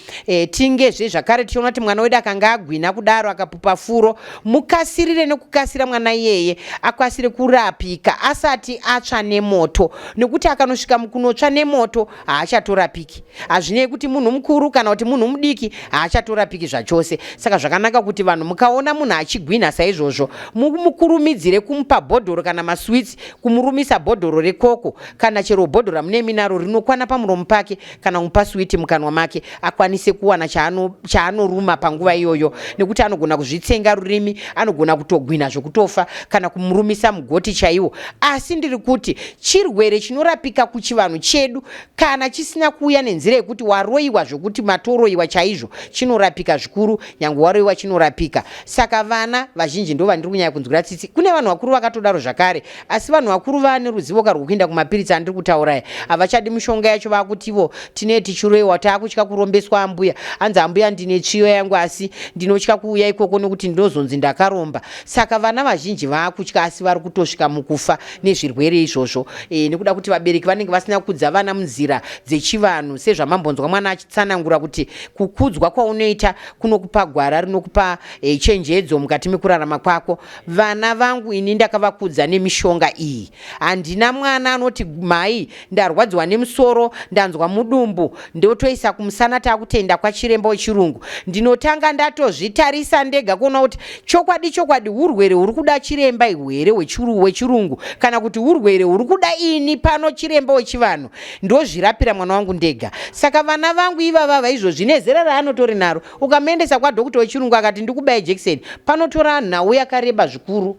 tingezve zvakare tichiona kuti mwana wedu akanga agwina kudaro akapupa furo, mukasirire nekukasira mwana iyeye akasire kurapika asati atsva nemoto, nekuti akanosvika mukunotsva nemoto haachatorapiki. Hazvinei kuti munhu mukuru kana kuti munhu mudiki, haachatorapiki zvachose. Saka zvakanaka kuti vanhu mukaona munhu achigwina saizvozvo, mukurumidzire kumupa bhodhoro kana maswitsi, kumurumisa bhodhoro rekoko kana chero bhodhoro mune minaro rinokwana pamuromo pake, kana kumupa switi mukanwa make akwanise kuwana chaanoruma panguva iyoyo, nekuti anogona kuzvitsenga rurimi, anogona kutogwina zvokutofa kana kumurumisa mugoti chaiwo. Asi ndiri kuti chirwere chinorapika kuchivanhu chedu, kana chisina kuuya nenzira yekuti waroiwa zvokuti matoroiwa chaizvo, chinorapika zvikuru, nyange waroiwa chinorapika. Saka vana vazhinji ndo vandiri kunyanya kunzwira tsitsi. Kune vanhu vakuru vakatodaro zvakare, asi vanhu vakuru vane ruzivo karwokuenda kumapiritsi andiri kutauraya, havachadi mishonga yacho, vakutivo tine tichiroiwa, taakutya kurombeswa ambuya, hanzi ambuya ndine tsviyo yangu asi ndinotya kuuya ikoko nekuti ndinozonzi ndakaromba. Saka vana vazhinji vaakutya asi vari kutosvika mukufa nezvirwere izvozvo, nekuda kuti vabereki vanenge vasina kukudza vana munzira dzechivanhu, sezvamambonzwa mwana achitsanangura kuti kukudzwa kwaunoita kunokupa gwara, rinokupa chenjedzo mukati mekurarama kwako. Vana vangu ini ndakavakudza nemishonga iyi. Handina mwana anoti mai ndarwadziwa nemusoro, ndanzwa mudumbu, ndotoisa kumusana taakutenda kwachiremba wechirungu. Ndinotanga ndatozvitarisa ndega kuona kuti chokwadi urwere huri kuda chiremba here wechirungu, kana kuti urwere huri kuda ini pano chiremba wechivanhu. Ndozvirapira mwana wangu ndega. Saka vana vangu ivava izvozvi nezera raanotori naro, ukamuendesa kwadhokota wechirungu akati ndikubaye jekiseni, panotora nhau yakareba zvikuru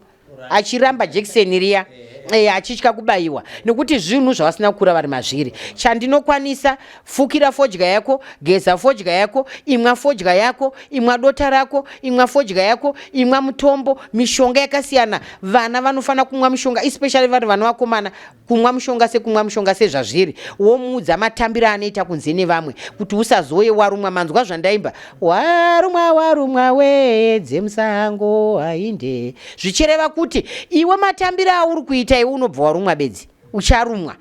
achiramba jekiseni riya, achitya kubayiwa, nekuti zvinhu zvavasina kukura vari mazviri. Chandinokwanisa, fukira fodya yako, geza fodya yako, imwa fodya yako, imwa dota rako, imwa fodya yako, imwa mutombo, mishonga yakasiyana. Vana vanofana kumwa mishonga, especially vari vana vakomana, kumwa mishonga sezvazviri. Womuudza matambiro anoita kunze nevamwe, kuti usazoye warumwa. Manzwa zvandaimba, warumwa wedze musango ainde, zvichireva kuti iwe matambiro auri kuita iwe unobva warumwa bedzi, ucharumwa.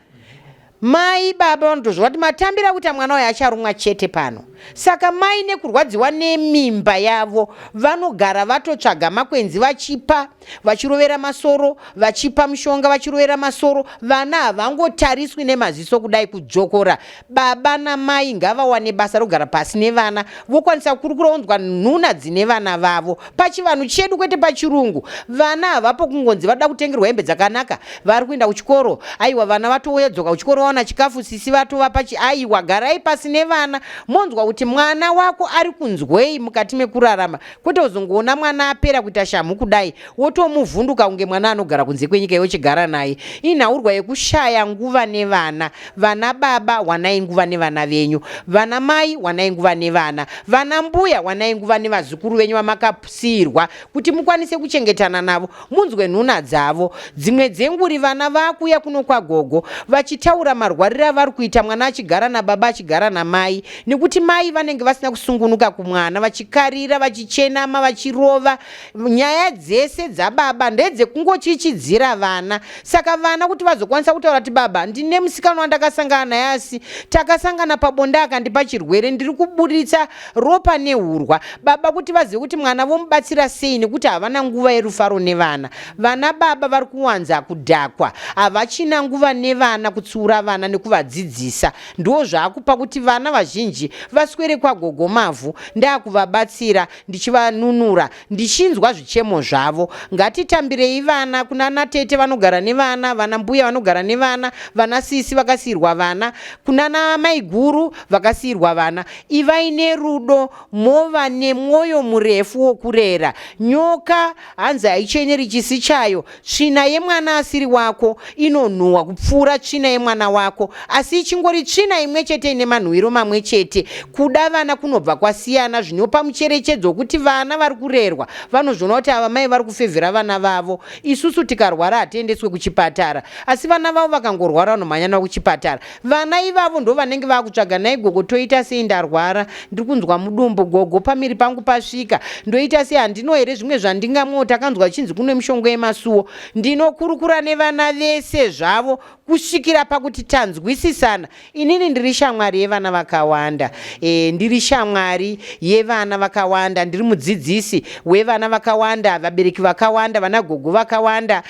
Mai baba vanotozva kuti matambiro akuti mwana uyu acharumwa chete pano. Saka mai nekurwadziwa nemimba yavo vanogara vatotsvaga makwenzi vachipa, vachirovera masoro, vachipa mishonga vachirovera masoro. Vana havangotariswi nemaziso kudai kujokora. Baba namai ngavawane basa rogara pasi nevana, vokwanisa kurukura onzwa nhuna dzine vana vavo pachivanhu chedu kwete pachirungu. Vana havapo kungonzi vada kutengerwa hembe dzakanaka, vari kuenda kuchikoro, aiwa vana vatoyedzoka kuchikoro vaona chikafu sisi vatovapa aiwa garai pasi nevana. Monzwa kuti mwana wako ari kunzwei mukati mekurarama, kwete uzongoona mwana apera kuita shamhu kudai wotomuvhunduka kunge mwana anogara kunze kwenyika yochigara naye. Inhaurwa yekushaya nguva nevana. Vana baba wanai nguva nevana venyu, vana mai wanai nguva nevana, vana mbuya wanai nguva nevazukuru venyu vamakasiyirwa kuti mukwanise kuchengetana navo, munzwe nhuna dzavo. Dzimwe dzenguri vana vakuya kuno kwagogo vachitaura marwariro avari kuita mwana achigara nababa achigara namai, nekuti mai vanenge vasina kusungunuka kumwana, vachikarira, vachichenama, vachirova. Nyaya dzese dzababa ndedzekungochichidzira vana. Saka vana kuti vazokwanisa kutaura kuti baba ndine musikana wandakasangana naye asi takasangana pabonde akandipa chirwere, ndiri kuburitsa ropa neurwa. Baba kuti vazive kuti mwana vomubatsira sei, nekuti havana nguva yerufaro nevana. Vana baba vari kuwanza kudhakwa, havachina nguva nevana, kutsiura vana nekuvadzidzisa. Ndo zvaakupa kuti vana vazhinji vaswere kwagogo Mavhu ndakuvabatsira, ndichivanunura, ndichinzwa zvichemo zvavo. Ngatitambirei vana, kuna natete vanogara nevana, vana mbuya vanogara nevana, vana sisi vakasirwa vana, kuna na maiguru vakasirwa vana. Ivai nerudo, mova nemwoyo murefu wokurera. Nyoka hanzi haicheneri chisi chayo. Tsvina yemwana asiri wako inonhuhwa kupfuura tsvina yemwana wako, asi ichingori tsvina imwe chete ine manhuwiro mamwe chete. Kuda vana kunobva kwasiyana, zvinopa mucherechedzo wekuti vana vari kurerwa vanozviona kuti ava mai vari kufevhera vana vavo. Isusu tikarwara hatiendeswe kuchipatara, asi vana vavo vakangorwara vanomhanyana kuchipatara. Vana ivavo ndo vanenge vakutsvaga, nai gogo toita sei ndarwara, ndiri kunzwa mudumbu, gogo pamiri pangu pasvika, ndoita sei, handino here zvimwe zvandingamwo, takanzwa chinzi kune mishonga yemasuwo. Ndinokurukura nevana vese zvavo kusvikira pakuti tanzwisisana. Inini ndiri shamwari yevana vakawanda, ndiri shamwari yevana vakawanda, ndiri mudzidzisi wevana vakawanda, vabereki vakawanda, vana gogo vakawanda.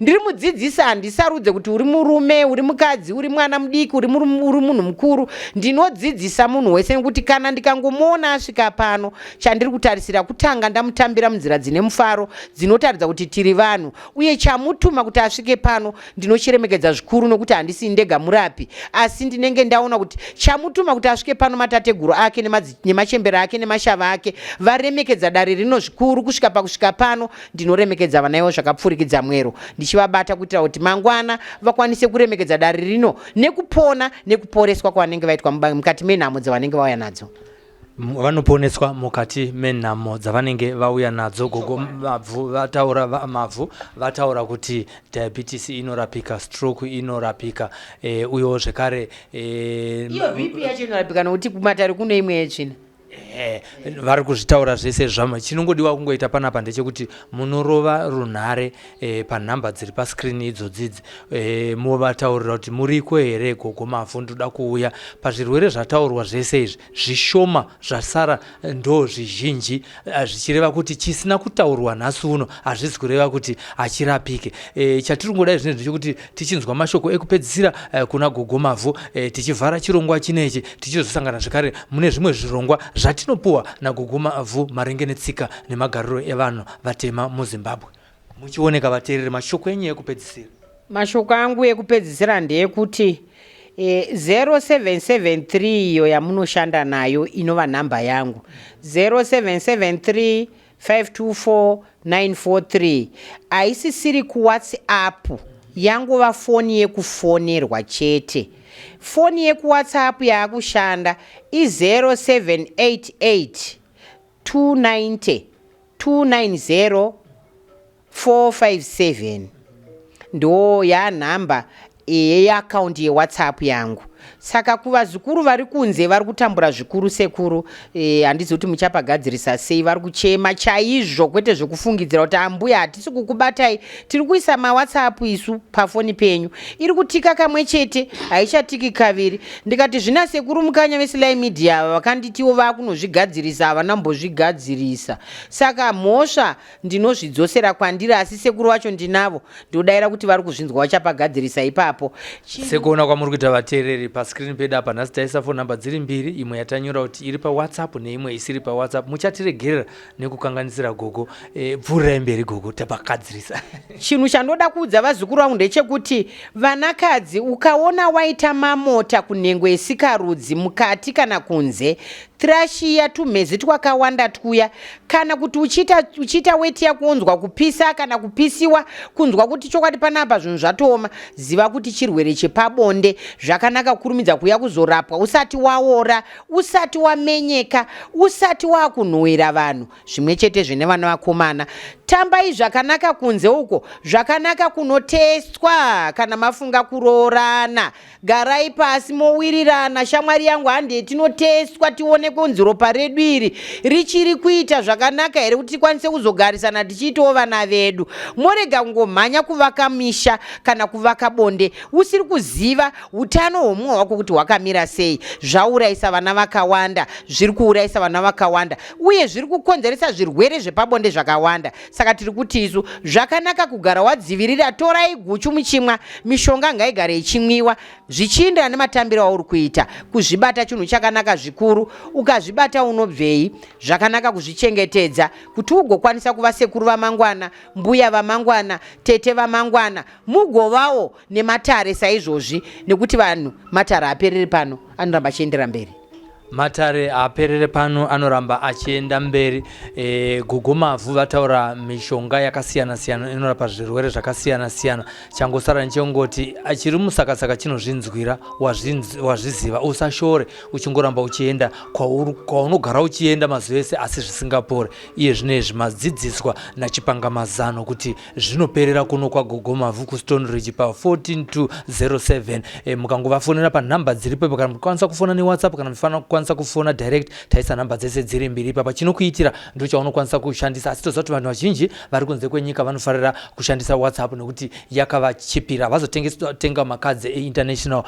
Ndiri mudzidzisi, handisarudze kuti uri murume, uri mukadzi, uri mwana mudiki, uri munhu mukuru. Ndinodzidzisa munhu wese, nekuti kana ndikangomuona asvika pano, chandiri kutarisira kutanga ndamutambira munzira dzine mufaro, dzinotaridza kuti tiri vanhu. Uye chamutuma kuti asvike pano ndinochiremekedza zvikuru, nokuti handisi ndega murapi, asi ndinenge ndaona kuti chamutuma kuti asvike pano matateguru ake nemachembere ake nemashava ake varemekedza dare rino zvikuru. Kusvika pakusvika pano ndinoremekedza vanaivo zvakapfurikidza mwero, ndichivabata kuitira kuti mangwana vakwanise kuremekedza dare rino nekupona nekuporeswa kwavanenge vaitwa mukati menhamo dzavanenge vauya nadzo. Vanoponeswa mukati menhamo dzavanenge vauya nadzo. Gogo Mavhu vataura kuti diabetes inorapika, stroke inorapika, uyo zvekare iyo BP yacho inorapika, nokuti kumatare kuno imwe yetsvina. Vari kuzvitaura zvese zvama. Chinongodiwa kungoita panapa ndechekuti munorova runhare panhamba dziri paskrini idzodzidzi, movataurira kuti muriko here Gogo Mavhu, ndoda kuuya pazvirwere zvataurwa zvese izvi. Zvishoma zvasara ndo zvizhinji, zvichireva kuti chisina kutaurwa nhasi uno hazvisi kureva kuti hachirapike. Chatiri kungoda zvinezvi ndechekuti tichinzwa mashoko ekupedzisira kuna Gogo Mavhu, tichivhara chirongwa chinechi, tichizosangana zvekare mune zvimwe zvirongwa zvatinopuwa naGogo Mavhu maringe netsika nemagariro evanhu vatema muZimbabwe. Muchioneka vateereri, mashoko enyu ekupedzisira. Mashoko angu ekupedzisira ndeyekuti 0773 iyo yamunoshanda nayo inova nhamba yangu, 0773 524 943. Haisisiri kuWhatsApp, yangova foni yekufonerwa chete. Foni yekuWhatsApp yaakushanda i0788 290 290 457. Ndo yanhamba yeakaunti yeWhatsApp yangu. Saka kuvazukuru vari kunze vari kutambura zvikuru sekuru, handizi kuti muchapagadzirisa sei, vari kuchema chaizvo, kwete zvekufungidzira kuti ambuya hatisi kukubatai, tiri kuisa maWhatsApp isu pafoni penyu, iri kutika kamwe chete, haichatiki kaviri. Ndikati zvina sekuru mukanya veSly Media vakanditiwo vakunozvigadzirisa, havana mbozvigadzirisa. Saka mhosva ndinozvidzosera kwandiri, asi sekuru vacho ndinavo, ndinodaira kuti vari kuzvinzwa vachapagadzirisa ipapo. Sekuona kwamuri kuita vateereri, paskrini pedu apa nhasi taisa phone number dziri mbiri, imwe yatanyora kuti iri paWhatsApp neimwe isiri paWhatsApp. Muchatiregerera nekukanganisira Gogo. Pfuurai mberi Gogo, tapagadzirisa. Chinhu chandoda kuudza vazukuru vangu ndechekuti vanakadzi ukaona waita mamota kunhengo yesikarudzi mukati kana kunze, trashiya tumhezi twakawanda tuya, kana kuti uchita weti yakunzwa kupisa kana kupisiwa, kunzwa kuti chokwadi panapa zvinhu zvatooma, ziva kuti chirwere chepabonde. Zvakanaka kurumidza kuya kuzorapwa usati waora, usati wamenyeka, usati wakunhowera vanhu. Zvimwe chete zvine vana vakomana, tambai zvakanaka kunze uko, zvakanaka kunotestwa kana mafunga kuroorana. Garai pasi mowirirana, shamwari yangu hande tinotestwa tione kunzi ropa redu iri richiri kuita zvakanaka here kuti tikwanise kuzogarisana tichiitawo vana vedu. Morega kungomhanya kuvaka misha kana kuvaka bonde usiri kuziva utano hwomumwe wako kuti hwakamira sei. Zvaurayisa vana vakawanda, zviri kuurayisa vana vakawanda, uye zviri kukonzeresa zvirwere zvepabonde zvakawanda. Saka tiri kuti isu zvakanaka kugara wadzivirira. Torai guchu muchimwa, mishonga ngaigare ichimwiwa zvichienderana nematambiro auri kuita. Kuzvibata chinhu chakanaka zvikuru, ukazvibata unobvei. Zvakanaka kuzvichengetedza kuti ugokwanisa kuva sekuru vamangwana, mbuya vamangwana, tete vamangwana, mugovawo nematare saizvozvi, nekuti vanhu matare aperere pano anoramba achiendera mberi. Matare aperere pano anoramba achienda mberi. Gugu Mavhu vataura mishonga yakasiyana siyana inorapa zvirwere zvakasiyana siyana. Changosara nchongoti achiri musakasaka chinozvinzwira, wazviziva usashore uchingoramba uchienda kwaunogara uchienda mazuva ese asi zvisingapore. Iye zvinezvi madzidziswa nachipangamazano kuti zvinoperera kuno kwa Gugu Mavhu kuStone Ridge pa 14207. Mukangovafonera panhamba dziripo, kana mukwanisa kufona neWhatsApp, kana mufana kwanisa kufona direct, taisa namba dzese dziri mbiri papa. Chinokuitira ndo chaunokwanisa kushandisa, asi toziva kuti vanhu vazhinji vari kunze kwenyika vanofarira kushandisa WhatsApp nekuti yakavachipira, vazotenga makadzi international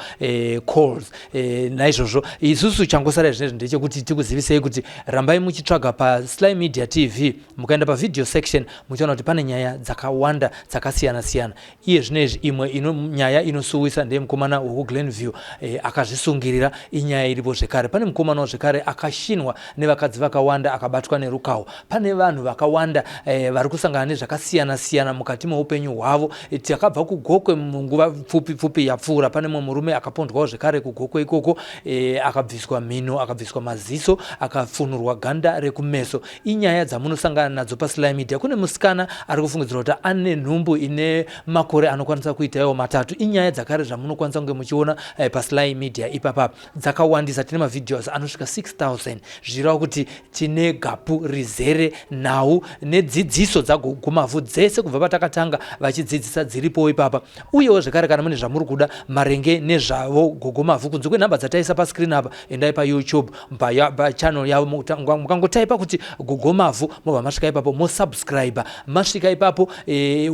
calls. Naizvozvo isusu changosara zvinezvi ndechekuti tikuzivisei kuti rambai muchitsvaga pa Sly Media TV, mukaenda pa video section muchaona kuti pane nyaya dzakawanda dzakasiyana siyana. Iye zvinezvi imwe nyaya inosuwisa ndeye mukomana weGlenview akazvisungirira. Inyaya iripo zvekare. Pane mukomana zvekare akashinwa nevakadzi vakawanda akabatwa nerukawo. Pane vanhu vakawanda vari kusangana nezvakasiyana siyana mukati meupenyu hwavo. Takabva kugokwe munguva pfupi yapfuura. Pane mumwe murume akapondwawo zvekare kugokwe ikoko, akabviswa mhino, akabviswa maziso, akafunurwa ganda rekumeso. Inyaya dzamunosangana nadzo pa Sly Media. Kune musikana ari kufungidzirwa kuti ane nhumbu ine makore anokwanisa kuita iwo 3. Inyaya dzakare zvamunokwanisa kunge muchiona pa Sly Media ipapa dzakawandisa. Tine mavideos anosvika 6000 zvirava kuti tine gapu rizere nhau nedzidziso dzaGugu Mavhu dzese kubva patakatanga vachidzidzisa dziripo ipapa. Uyewo zvekare kana mune zvamuri kuda marenge nezvavo Gugu Mavhu kunze kwenhamba dzataisa pa screen apa, endai pa YouTube pa channel yavo mukangotaipa kuti Gugu Mavhu mobva masvika ipapo mosubscribe. Masvika ipapo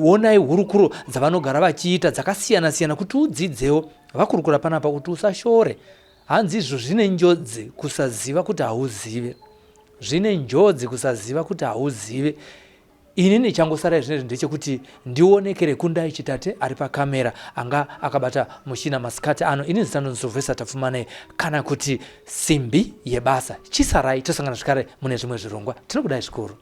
onai hurukuro dzavanogara vachiita dzakasiyana siyana kuti udzidzewo. Vakurukura panapa kuti usashore. Hanzi izvo zvine njodzi kusaziva kuti hauzive. Zvine njodzi kusaziva kuti hauzive. Inini changosara zvinezvi ndechekuti ndionekere kundai chitate ari pakamera anga akabata mushina masikati ano. Ini zita Silvester tafumane kana kuti simbi yebasa. Chisarai tosangana zvekare mune zvimwe zvirongwa. Tinokudai zvikuru.